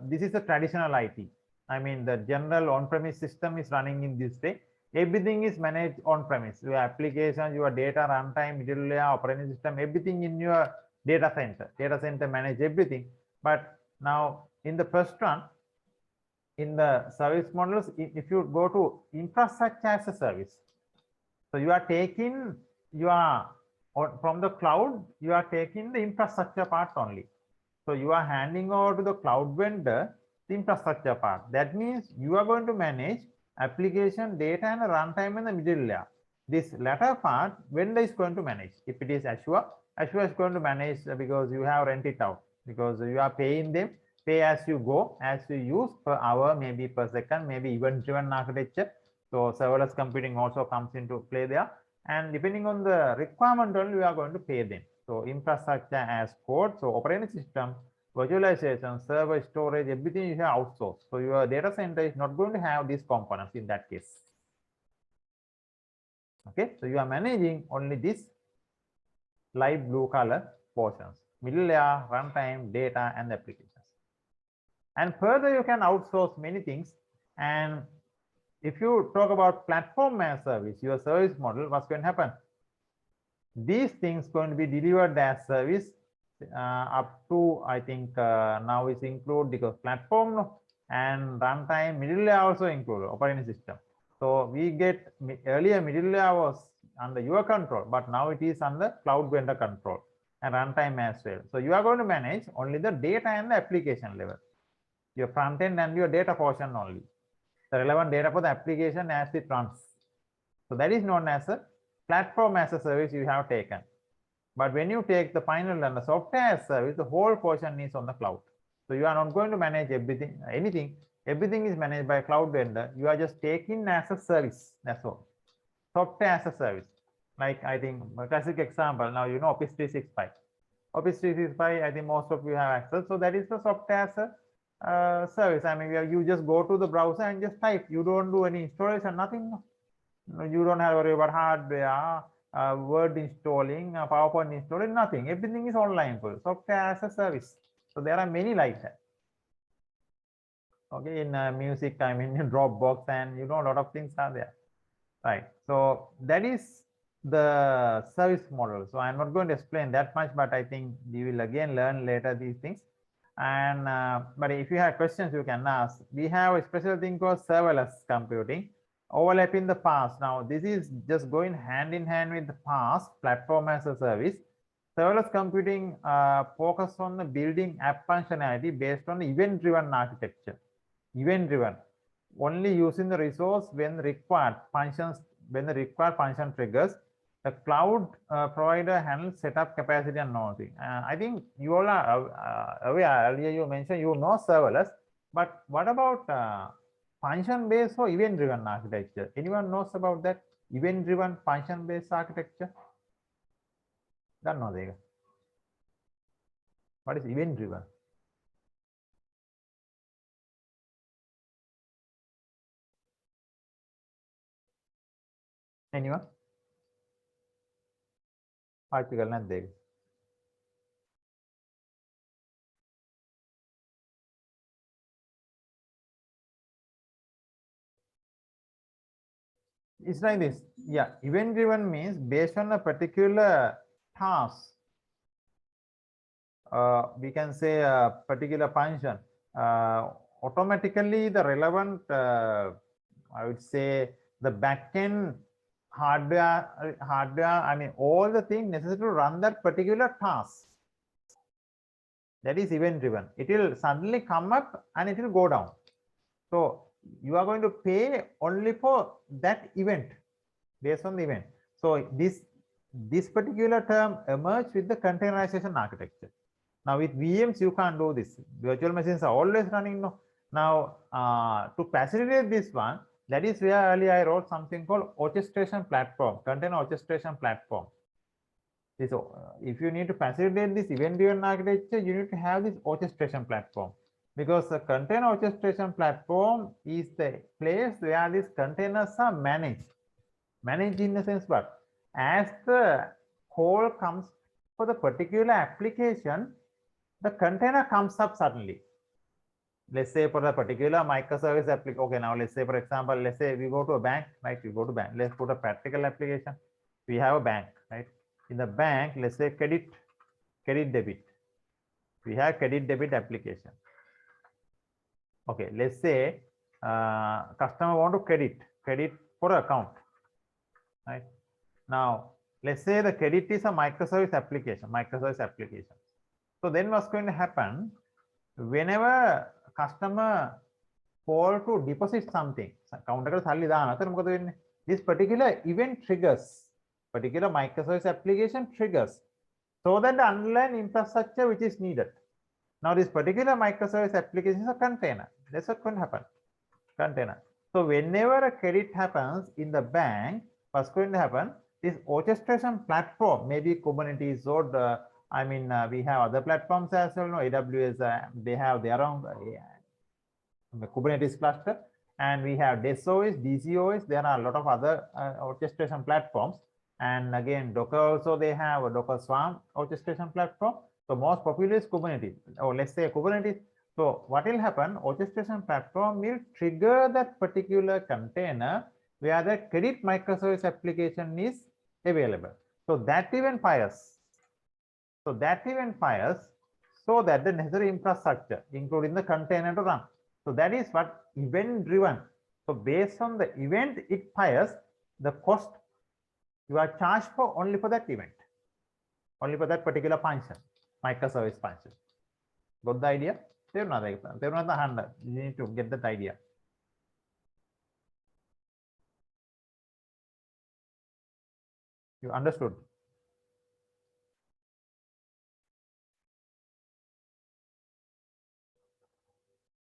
this is a traditional IT. I mean, the general on-premise system is running in this way. Everything is managed on-premise. Your application, your data runtime, middle layer, operating system, everything in your data center. Data center manage everything. But now in the first one, in the service models, if you go to infrastructure as a service, so you are taking from the cloud, you are taking the infrastructure part only. So you are handing over to the cloud vendor the infrastructure part. That means you are going to manage application, data, and runtime in the middle layer. This latter part, vendor is going to manage. If it is Azure, Azure is going to manage because you have rent it out, because you are paying them, pay as you go, as you use per hour, maybe per second, maybe event-driven architecture. So serverless computing also comes into play there. And depending on the requirement only, we are going to pay them. So infrastructure as code, so operating system, virtualization, server, storage, everything you have outsourced. So your data center is not going to have these components in that case. Okay, so you are managing only this light blue color portions, middle layer, runtime, data, and applications. And further, you can outsource many things. And if you talk about platform as service, your service model, what's going to happen? These things going to be delivered as service up to, I think now is include, because platform and runtime, middle layer also include operating system. So we get earlier middle layer was under your control, but now it is under cloud vendor control, and runtime as well. So you are going to manage only the data and the application level, your front end and your data portion only, the relevant data for the application as it runs. So that is known as a platform as a service you have taken. But when you take the final and the software as a service, the whole portion is on the cloud. So you are not going to manage everything, everything is managed by a cloud vendor. You are just taking as a service, that's all. Software as a service. Like I think a classic example, now you know Office 365. Office 365, I think most of you have access. So that is the software as a service. I mean, you just go to the browser and just type. You don't do any installation, nothing. You don't have to worry about hardware, Word installing, PowerPoint installing, nothing. Everything is online for you. Software as a service. So there are many like that. Okay, in music, I mean, in Dropbox, and you know, a lot of things are there. Right. So that is the service model. So I'm not going to explain that much, but I think you will again learn later these things. And but if you have questions, you can ask. We have a special thing called serverless computing, overlap in the past. Now this is just going hand in hand with the past, platform as a service. Serverless computing focus on the building app functionality based on the event-driven architecture. Event-driven, only using the resource when required functions, when the required function triggers. The cloud provider handles setup capacity and all things. I think you all are aware, earlier you mentioned you know serverless, but what about function based or event driven architecture? Anyone knows about that? Event driven function based architecture? Don't know. What is event driven? Anyone? Article not there. It's like this. Yeah, event driven means based on a particular task. We can say a particular function. Automatically the relevant, I would say the backend hardware, I mean all the things necessary to run that particular task. That is event driven. It will suddenly come up and it will go down. So you are going to pay only for that event, based on the event. So this particular term emerged with the containerization architecture. Now with VMs you can't do this. Virtual machines are always running. Now to facilitate this one, That is where earlier I wrote something called orchestration platform, container orchestration platform. So if you need to facilitate this event-driven architecture, you need to have this orchestration platform, because the container orchestration platform is the place where these containers are managed. Managed in the sense, but as the call comes for the particular application, the container comes up suddenly. Let's say for a particular microservice application. Okay, now let's say, for example, let's say we go to a bank, right? We go to bank. Let's put a practical application. We have a bank, right? In the bank, let's say credit debit. We have credit debit application. Okay, let's say customer want to credit for account, right? Now let's say the credit is a microservice application. So then what's going to happen? Whenever customer call to deposit something, this particular event triggers, particular microservice application triggers, so that the underlying infrastructure which is needed. Now this particular microservice application is a container. That's what going to happen. Container. So whenever a credit happens in the bank, what's going to happen? This orchestration platform, maybe Kubernetes or we have other platforms as well. No, AWS, they have their own Kubernetes cluster, and we have DesOS, DCOS. There are a lot of other orchestration platforms. And again, Docker also, they have a Docker Swarm orchestration platform. So most popular is Kubernetes, or let's say Kubernetes. So what will happen? Orchestration platform will trigger that particular container where the credit microservice application is available. So that event fires. So that the necessary infrastructure, including the container, to run. So that is what event driven. So based on the event it fires, the cost you are charged for only for that event, only for that particular function, microservice function. Got the idea? You need to get that idea. You understood?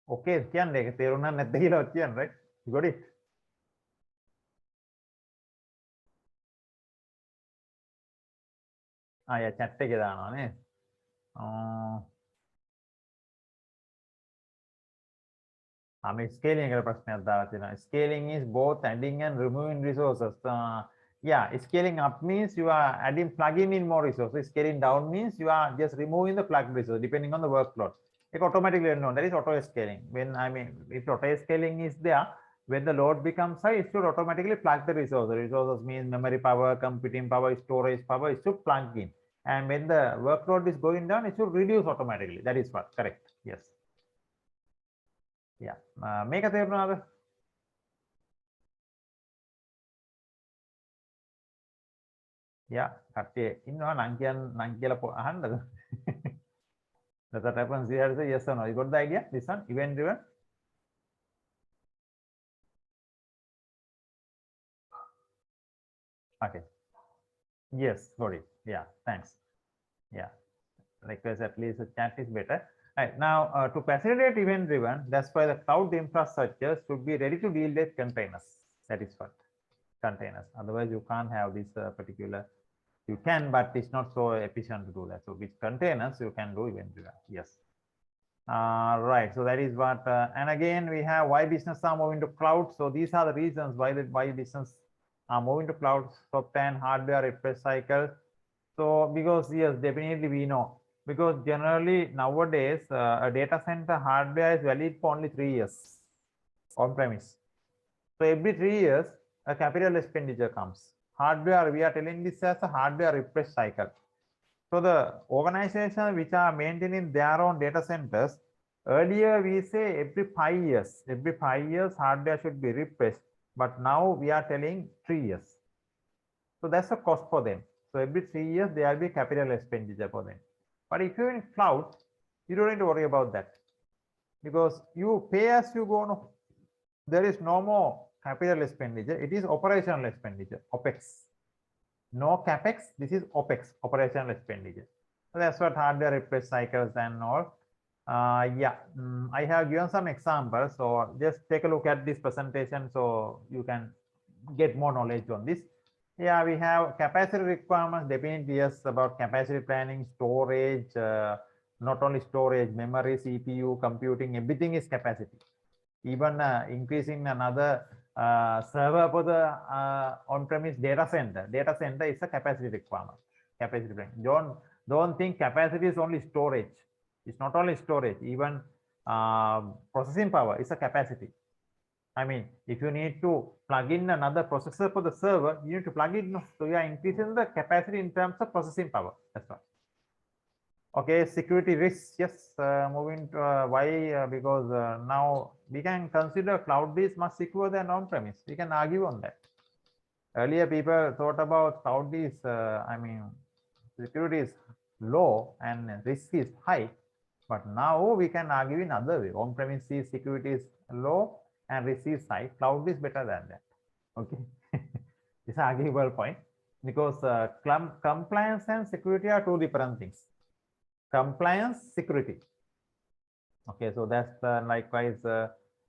Okay, right? You got it? Yeah, chat එක scaling එකට ප්‍රශ්නයක් දාලා තියෙනවා. Scaling is both adding and removing resources. Yeah, scaling up means you are adding, plugging in more resources. Scaling down means you are just removing the plugged resource depending on the workload. It automatically known. That is auto scaling. When if auto scaling is there, when the load becomes high, it should automatically plug the resources. Resources means memory power, computing power, storage power. It should plug in. And when the workload is going down, it should reduce automatically. That is what correct. Yes. Yeah. Make a තේරුණාද? Yeah, කට්ටිය ඉන්නවා නම් කියලා අහන්නද? That happens here. Say yes or no. You got the idea? This one, event driven. Okay. Yes, got it. Yeah, thanks. Yeah, request at least the chat is better. Right, now to facilitate event driven, that's why the cloud infrastructure should be ready to deal with containers. That is what containers. Otherwise, you can't have this particular. You can, but it's not so efficient to do that. So with containers, you can do event driven. Yes. Right. So that is what. And again, we have why business are moving to cloud. So these are the reasons why business are moving to cloud. Software and hardware refresh cycle. So because yes, definitely we know. Because generally nowadays a data center hardware is valid for only 3 years on premise. So every 3 years a capital expenditure comes. Hardware, we are telling this as a hardware refresh cycle. So the organizations which are maintaining their own data centers, earlier we say every 5 years hardware should be refreshed, but now we are telling 3 years. So that's a cost for them. So every 3 years there will be capital expenditure for them. But if you're in cloud, you don't need to worry about that, because you pay as you go. No, there is no more capital expenditure. It is operational expenditure, OPEX. No CAPEX. This is OPEX, operational expenditure. So that's what hardware refresh cycles and all I have given some examples. So just take a look at this presentation so you can get more knowledge on this. Yeah, we have capacity requirements, definitely yes, about capacity planning, storage, not only storage, memory, CPU, computing, everything is capacity. Even increasing another server for the on-premise data center. Data center is a capacity requirement. Capacity planning. Don't think capacity is only storage. It's not only storage. Even processing power is a capacity. I mean, if you need to plug in another processor for the server, you need to plug it. So you are increasing the capacity in terms of processing power. That's right. Okay, security risks. Yes, moving to why? Because now we can consider cloud-based much secure than on-premise. We can argue on that. Earlier, people thought about cloud-based. I mean, security is low and risk is high. But now we can argue in other way. On-premise security is low and risk is high. Cloud is better than that. Okay, it's an arguable point because compliance and security are two different things. Compliance, security. Okay, so that's likewise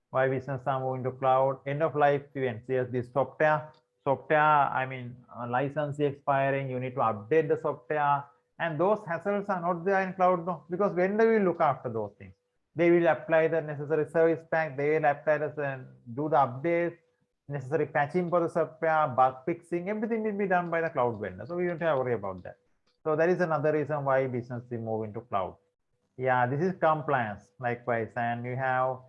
why business are moving to cloud. End of life events. Yes, this software. I mean, license expiring. You need to update the software. And those hassles are not there in cloud, no, because vendor will look after those things. They will apply the necessary service pack. They will apply the do the updates, necessary patching for the software, bug fixing. Everything will be done by the cloud vendor. So we don't have to worry about that. So that is another reason why business will move into cloud. Yeah, this is compliance likewise, and you have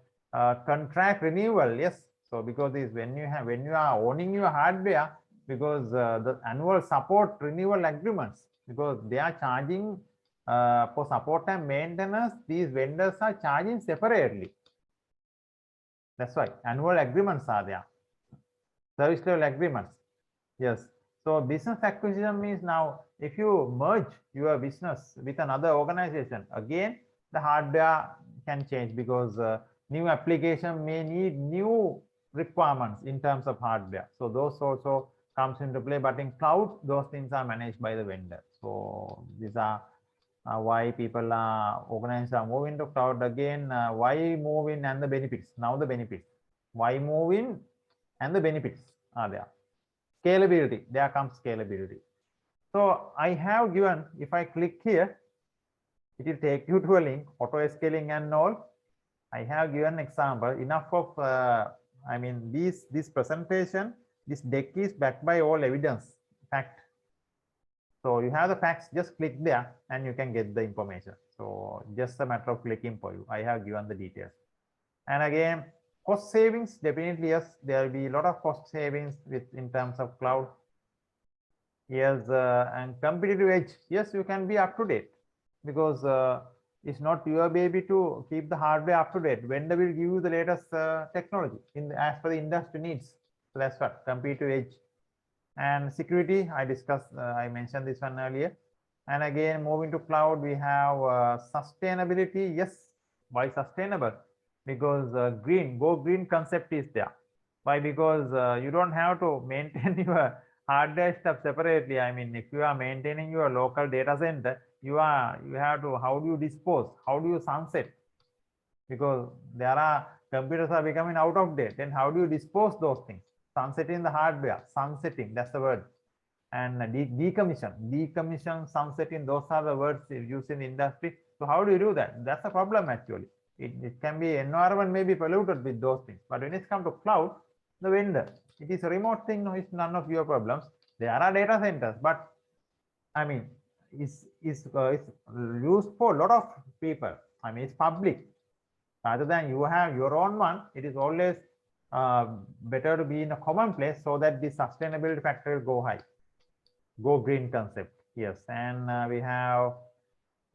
contract renewal. Yes, so because this when you are owning your hardware, because the annual support renewal agreements, because they are charging for support and maintenance, these vendors are charging separately. That's why annual agreements are there, service level agreements. Yes. So business acquisition means now if you merge your business with another organization, again the hardware can change because new application may need new requirements in terms of hardware. So those also comes into play, but in cloud those things are managed by the vendor. So these are why people are organized are moving to cloud. Again, why move in and the benefits. Now the benefits. Why move in and the benefits are there. Scalability, there comes scalability. So I have given, if I click here, it will take you to a link, auto scaling and all. I have given example, enough of, I mean, this presentation, this deck is backed by all evidence, fact. So you have the facts, just click there and you can get the information. So just a matter of clicking for you. I have given the details. And again, cost savings, definitely yes, there will be a lot of cost savings in terms of cloud. Yes, and competitive edge, yes, you can be up to date because it's not your baby to keep the hardware up to date. Vendor will give you the latest technology as per the industry needs. So that's what competitive edge. And security, I discussed, I mentioned this one earlier. And again, moving to cloud, we have sustainability. Yes, why sustainable? Because go green concept is there. Why? Because you don't have to maintain your hardware stuff separately. I mean, if you are maintaining your local data center, you have to, how do you dispose? How do you sunset? Because there are computers are becoming out of date. Then how do you dispose those things? Sunsetting the hardware, sunsetting, that's the word. And decommission, sunsetting, those are the words used in the industry. So how do you do that? That's a problem actually. It can be environment may be polluted with those things. But when it's come to cloud, the vendor, it is a remote thing, no, it's none of your problems. There are data centers, but I mean, it's used for a lot of people. I mean, it's public. Rather than you have your own one, it is always better to be in a common place so that the sustainability factor will go high. Go green concept, yes. And we have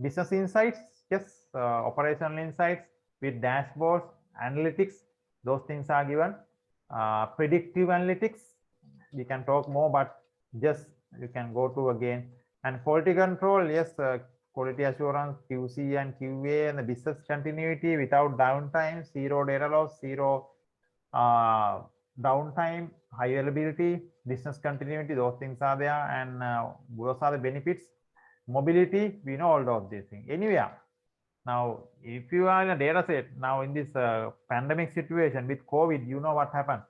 business insights, yes, operational insights with dashboards, analytics, those things are given. Predictive analytics, we can talk more, but just you can go to again. And quality control, yes, quality assurance, QC and QA, and the business continuity without downtime, zero data loss, zero downtime, high availability, business continuity, those things are there, and those are the benefits. Mobility, we know all of these things. Anywhere, Now, if you are in a data set, now in this pandemic situation with COVID, you know what happened.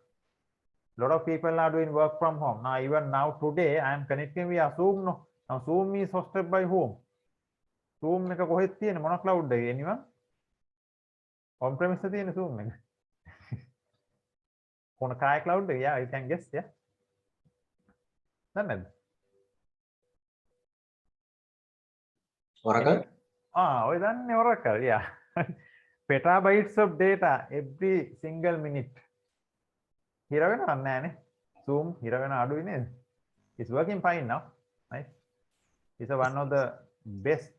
A lot of people are doing work from home. Now, even now today, I am connecting via Zoom. No? Now, Zoom is hosted by whom? Zoom එක කොහෙද තියෙන්නේ මොන cloud එකේ anyone? On premise එකේ තියෙන Zoom එක. කොන කාය cloud එක? Yeah, you can guess, yeah. දන්නේ නැද්ද? Oracle? ඔය දන්නේ Oracle, yeah. Petabytes of data every single minute. හිර වෙනවද නැහනේ? Zoom හිර වෙන අඩුයි නේද? It's working fine now, right? It's one of the best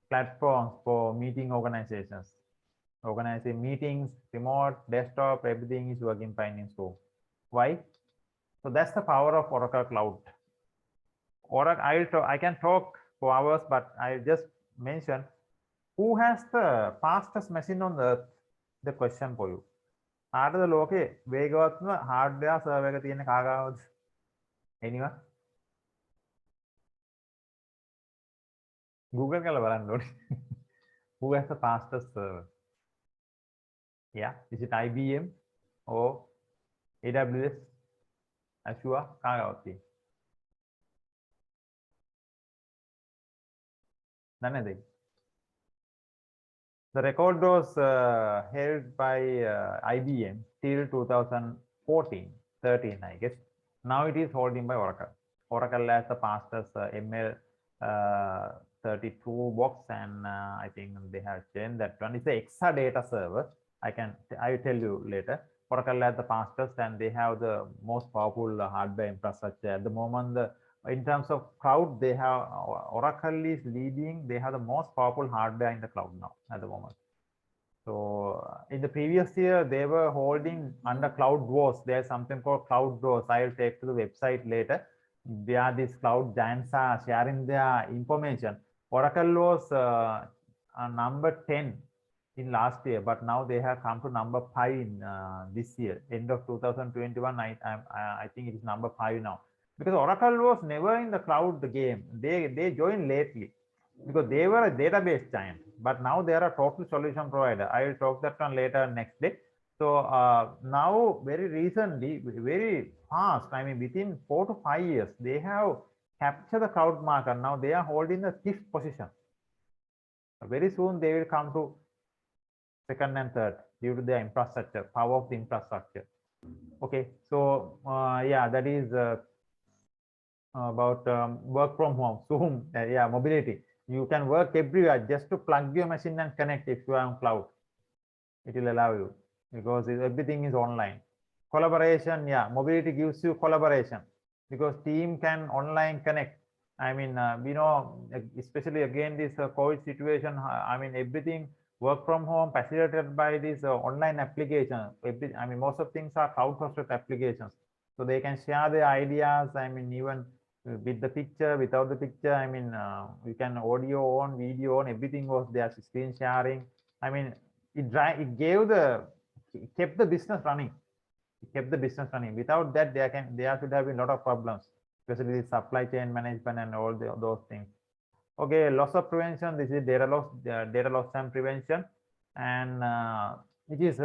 platforms for meeting organizations. Organizing meetings, remote, desktop, everything is working fine in Zoom. Why? So that's the power of Oracle Cloud. Oracle, I can talk for hours, but I just mentioned who has the fastest machine on the earth? The question for you. ආරද ලෝකේ වේගවත්ම hardware server එක තියෙන කාගාවද? Anyone? Google කරලා බලන්න ඕනේ. Who has the fastest server? Yeah, is it IBM or AWS, Azure? කාගාවද තියෙන්නේ? දන්නේ නැද? The record was held by IBM till 2014-13, I guess. Now it is holding by Oracle. Oracle has the fastest ML32 box, and I think they have changed that one. It's the Exa data server. I will tell you later. Oracle has the fastest, and they have the most powerful hardware infrastructure at the moment. In terms of cloud, they have Oracle is leading. They have the most powerful hardware in the cloud now at the moment. So in the previous year, they were holding under Cloud Wars. There's something called Cloud Wars. I'll take to the website later. Where these cloud giants are sharing their information. Oracle was number 10 in last year, but now they have come to number 5 in this year. End of 2021, I think it is number 5 now. Because Oracle was never in the cloud game. They joined lately because they were a database giant, but now they are a total solution provider. I will talk that one later next day. So now very recently, very fast, I mean within 4 to 5 years, they have captured the cloud market. Now they are holding the 5th position. Very soon they will come to 2nd and 3rd due to their infrastructure, power of the infrastructure. Okay, so yeah, that is about work from home. Zoom, yeah, mobility. You can work everywhere just to plug your machine and connect if you are on cloud. It will allow you because everything is online. Collaboration, yeah, mobility gives you collaboration because team can online connect. I mean, we know, especially again this COVID situation. I mean, everything work from home facilitated by this online application. I mean, most of things are cloud-hosted applications, so they can share their ideas. I mean, even with the picture, without the picture. I mean, you can audio on, video on, everything was there. Screen sharing. I mean, it kept the business running. It kept the business running. Without that, there should have been a lot of problems, especially with supply chain management and all those things. Okay, loss of prevention. This is data loss and prevention, and it is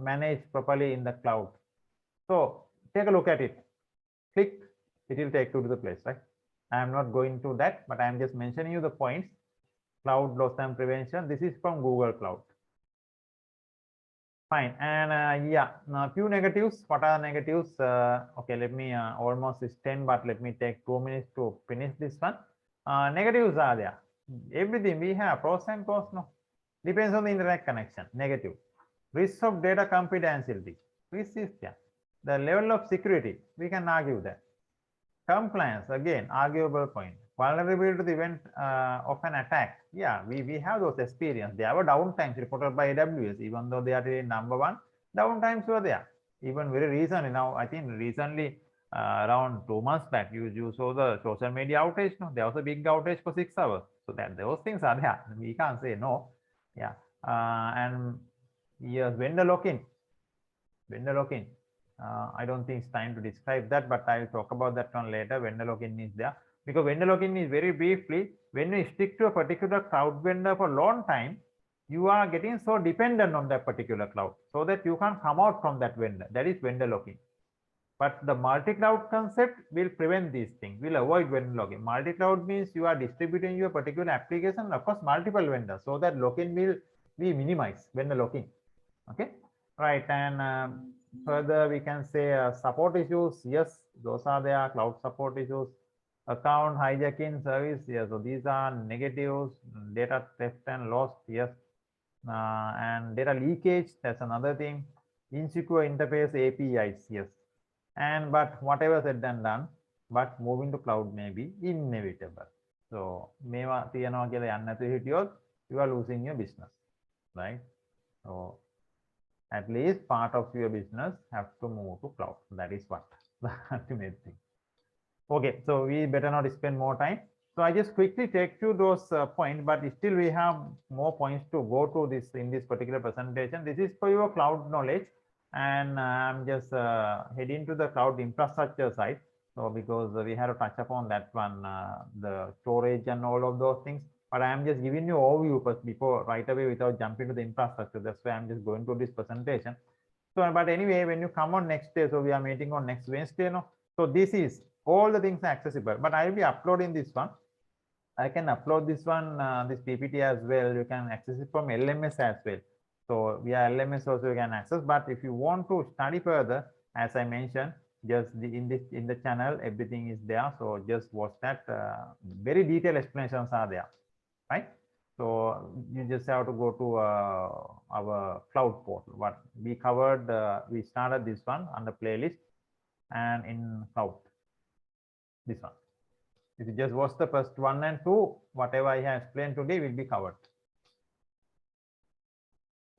managed properly in the cloud. So take a look at it. Click. It will take you to the place, right? I am not going to that, but I am just mentioning you the points. Cloud loss and prevention. This is from Google Cloud. Fine. And yeah, a few negatives. What are negatives? Okay, let me almost is 10, but let me take 2 minutes to finish this one. Negatives are there. Everything we have pros and cons. No, depends on the internet connection. Negative. Risk of data confidentiality. Risk is there. The level of security, we can argue that. Compliance, again, arguable point. Vulnerability to the event of an attack. Yeah, we have those experience. There were downtimes reported by AWS, even though they are number 1. Downtimes were there. Even very recently, now I think recently, around 2 months back, you saw the social media outage. No, there was a big outage for 6 hours. So that those things are there. We can't say no. Yeah, and yes, vendor lock-in. Vendor lock-in. I don't think it's time to describe that, but I'll talk about that one later. Vendor lock-in is there. Because vendor lock-in is very briefly, when you stick to a particular cloud vendor for a long time, you are getting so dependent on that particular cloud so that you can't come out from that vendor. That is vendor lock-in. But the multi-cloud concept will prevent these things, will avoid vendor lock-in. Multi-cloud means you are distributing your particular application across multiple vendors so that lock-in will be minimized, vendor lock-in. Okay, right. And further we can say support issues. Yes, those are there. Cloud support issues, account hijacking, service. Yes, so these are negatives. Data theft and loss. Yes, and data leakage. That's another thing. Insecure interface APIs. Yes, and but whatever said and done, but moving to cloud may be inevitable. So මේවා තියනවා කියලා යන්න නැතුව හිටියොත් you are losing your business, right? So at least part of your business have to move to cloud. That is what the ultimate thing. Okay, so we better not spend more time. So I just quickly take you those points, but still we have more points to go to this in this particular presentation. This is for your cloud knowledge, and I'm just heading to the cloud infrastructure side. So because we have to touch upon that one, the storage and all of those things. But I am just giving you overview first before right away without jumping to the infrastructure. That's why I'm just going to this presentation. So, but anyway, when you come on next day, so we are meeting on next Wednesday, no? So this is all the things are accessible, but I will be uploading this one. I can upload this one, this PPT as well. You can access it from LMS as well. So via LMS also you can access. But if you want to study further, as I mentioned, just in the channel, everything is there. So just watch that. Very detailed explanations are there, right? So you just have to go to our cloud portal. What we covered, we started this one on the playlist and in cloud. This one. If you just watch the first 1 and 2, whatever I have explained today will be covered.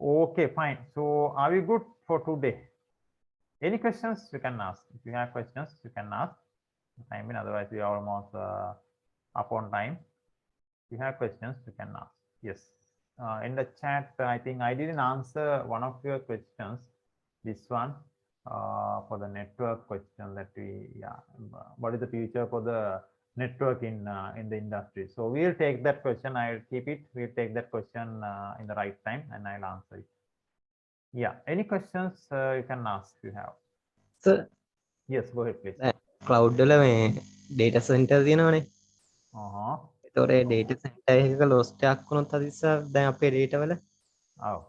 Okay, fine. So are we good for today? Any questions you can ask? If you have questions, you can ask. I mean, otherwise we are almost up on time. If you have questions, you can ask. Yes. In the chat, I think I didn't answer one of your questions. This one for the network question that we, what is the future for the network in the industry? So we'll take that question. I'll keep it. We'll take that question in the right time, and I'll answer it. Yeah. Any questions you can ask if you have. Sir, Yes, go ahead, please. cloud වල මේ data center තියෙනවනේ. ඒතකොට ඒ data center එකක lost එකක් වුණොත් අදිස්සා දැන් අපේ data වල. ඔව්.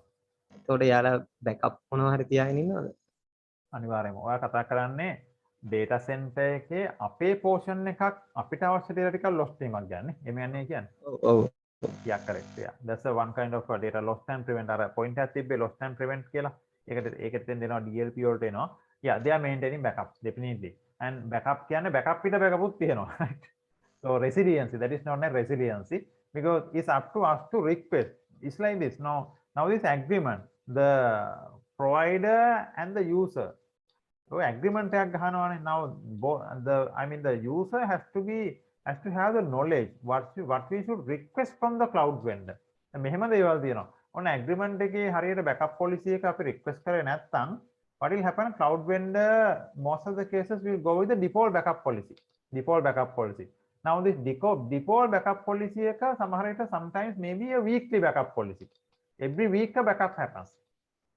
ඒතකොට යාලා backup මොනවා හරි තියාගෙන ඉන්නවද? අනිවාර්යයෙන්ම. ඔයා කතා කරන්නේ data center එකේ අපේ portion එකක් අපිට අවශ්‍ය data ටිකක් lost වීමක් ගන්න. එමෙ යන්නේ කියන්නේ. ඔව්. Yeah, correct. Yeah, that's a one kind of data loss and prevent. අර point එකක් තිබ්බේ loss and prevent කියලා. ඒකට දෙනවා DLP වලට එනවා. Yeah, they are maintaining backups definitely. And backup කියන්නේ backup පිට backup උත් තියෙනවා. Right? So resiliency, that is not a resiliency, because it's up to us to request. It's like this. Now this agreement, the provider and the user. So agreement එකක් ගහනවානේ. Now the user has to have the knowledge what we should request from the cloud vendor. මෙහෙම දේවල් තියෙනවා. ඔන්න agreement එකේ හරියට backup policy එක අපි request කරේ නැත්නම් what will happen? Cloud vendor most of the cases will go with the default backup policy. Now this default backup policy එක සමහර විට sometimes maybe a weekly backup policy. Every week a backup happens.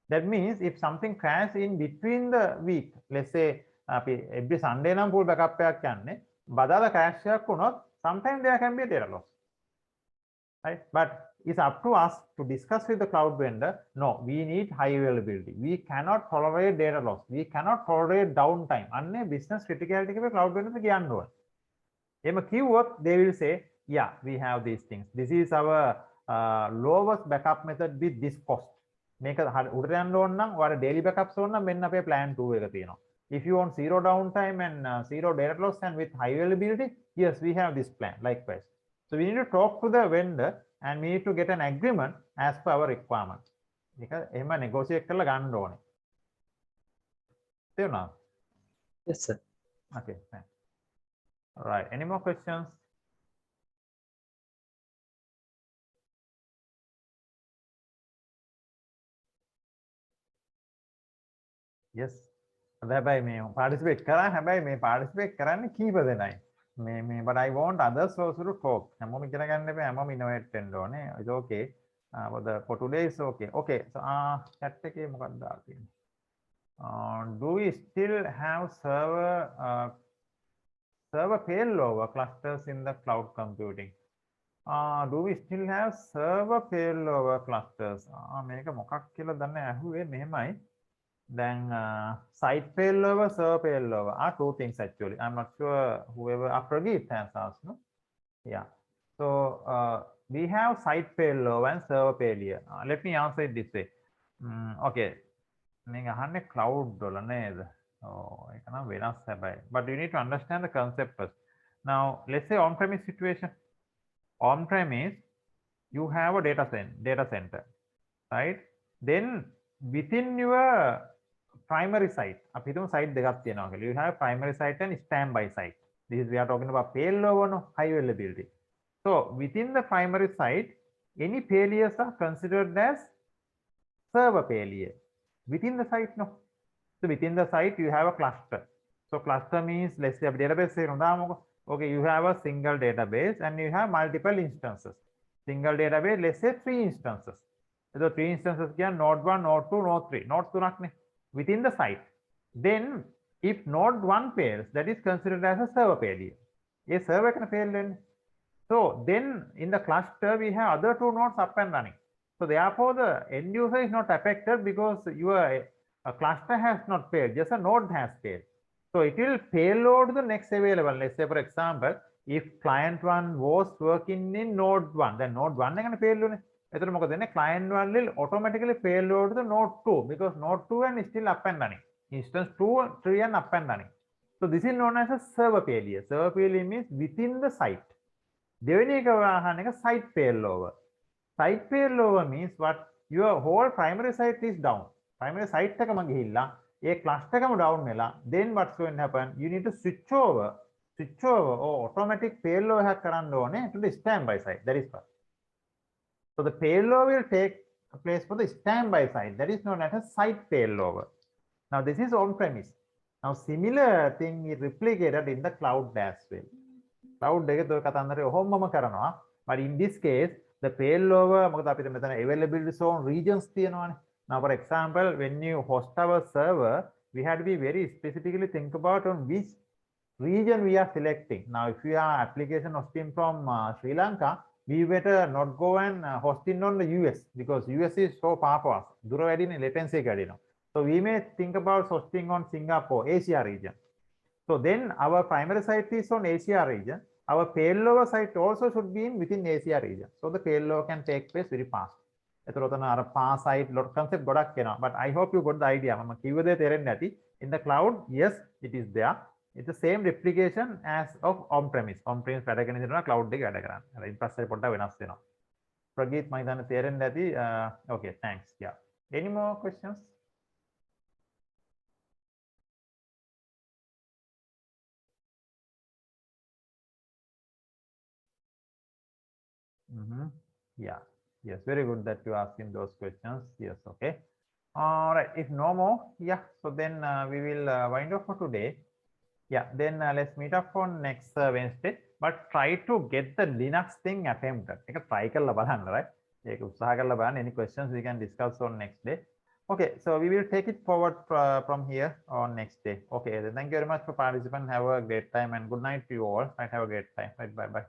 That means if something crashes in between the week, let's say every Sunday නම් full backup එකක් යන්නේ, බදාදා crash එකක් වුණොත් sometimes there can be a data loss. Right? But it's up to us to discuss with the cloud vendor. No, we need high availability. We cannot tolerate data loss. We cannot tolerate downtime. අන්නේ business criticality එකේ cloud vendor කියන්න ඕන. එහෙම කිව්වොත් they will say, yeah, we have these things. This is our lowest backup method with this cost. මේක උඩට යන්න ඕන නම් ඔයාලා daily backups ඕන නම් මෙන්න අපේ plan 2 එක තියෙනවා. If you want zero downtime and zero data loss and with high availability, yes, we have this plan likewise. So we need to talk to the vendor and we need to get an agreement as per our requirement. Because එහෙම negotiate කරලා ගන්න ඕනේ. තේරුණා? Yes sir. Okay, fine. All right. Any more questions? Yes. හැබැයි මේ participate කරා හැබැයි මේ participate කරන්නේ කීප දෙනයි. but I want others also to talk. Innovate. It's okay. For today it's okay. Okay. So chat do we still have server failover clusters in the cloud computing? Do we still have server failover clusters? Then site failover, server failover are two things actually. I'm not sure whoever Pradeep has asked. No? Yeah. So we have site failover and server failure. Let me answer it this way. Okay. Cloud but you need to understand the concept first. Now let's say on-premise situation. On-premise, you have a data center, right? Then within your primary site, you have primary site and standby site. This is we are talking about failover, no, high availability. So within the primary site, any failures are considered as server failure. Within the site, no. So within the site, you have a cluster. So cluster means, let's say a database. Okay, you have a single database and you have multiple instances. Single database, let's say 3 instances. So 3 instances can node 1, node 2, node 3. Node 2 within the site. Then if node 1 fails, that is considered as a server failure. A server can fail then. So then in the cluster, we have other 2 nodes up and running. So therefore, the end user is not affected because your cluster has not failed, just a node has failed. So it will payload the next available. Let's say, for example, if client 1 was working in node 1, then node 1 is going to fail. Client 1 will automatically payload the node 2 because node 2 is still up and running. Instance 2, 3 and up and running. So this is known as a server failure. Server failure means within the site. Site failover. Site failover means what? Your whole primary site is down. Primary site a cluster down. Then what's going to happen? You need to switch over or automatic failover to the standby site. That is what. So the failover will take place for the standby site. That is known as a site failover. Now this is on-premise. Now similar thing is replicated in the cloud as well. Cloud but in this case, the failover availability zone regions. Now, for example, when you host our server, we had to be very specifically think about on which region we are selecting. Now, if you are application hosting from Sri Lanka, we better not go and hosting on the US because US is so far for us. Latency. So we may think about hosting on Singapore, Asia region. So then our primary site is on Asia region. Our failover site also should be in within Asia region. So the failover can take place very fast. Site concept, but I hope you got the idea. In the cloud, yes, it is there. It's the same replication as of on-premise. On-premise cloud infrastructure. Okay, thanks. Yeah. Any more questions? Yeah. Yes, very good that you asking those questions. Yes, okay. All right. If no more, yeah. So then we will wind up for today. Yeah. Then let's meet up for next Wednesday. But try to get the Linux thing attempted. Try right? Any questions we can discuss on next day. Okay. So we will take it forward from here on next day. Okay. Then thank you very much for participation. Have a great time and good night to you all. Right. Have a great time. Right. Bye. Bye.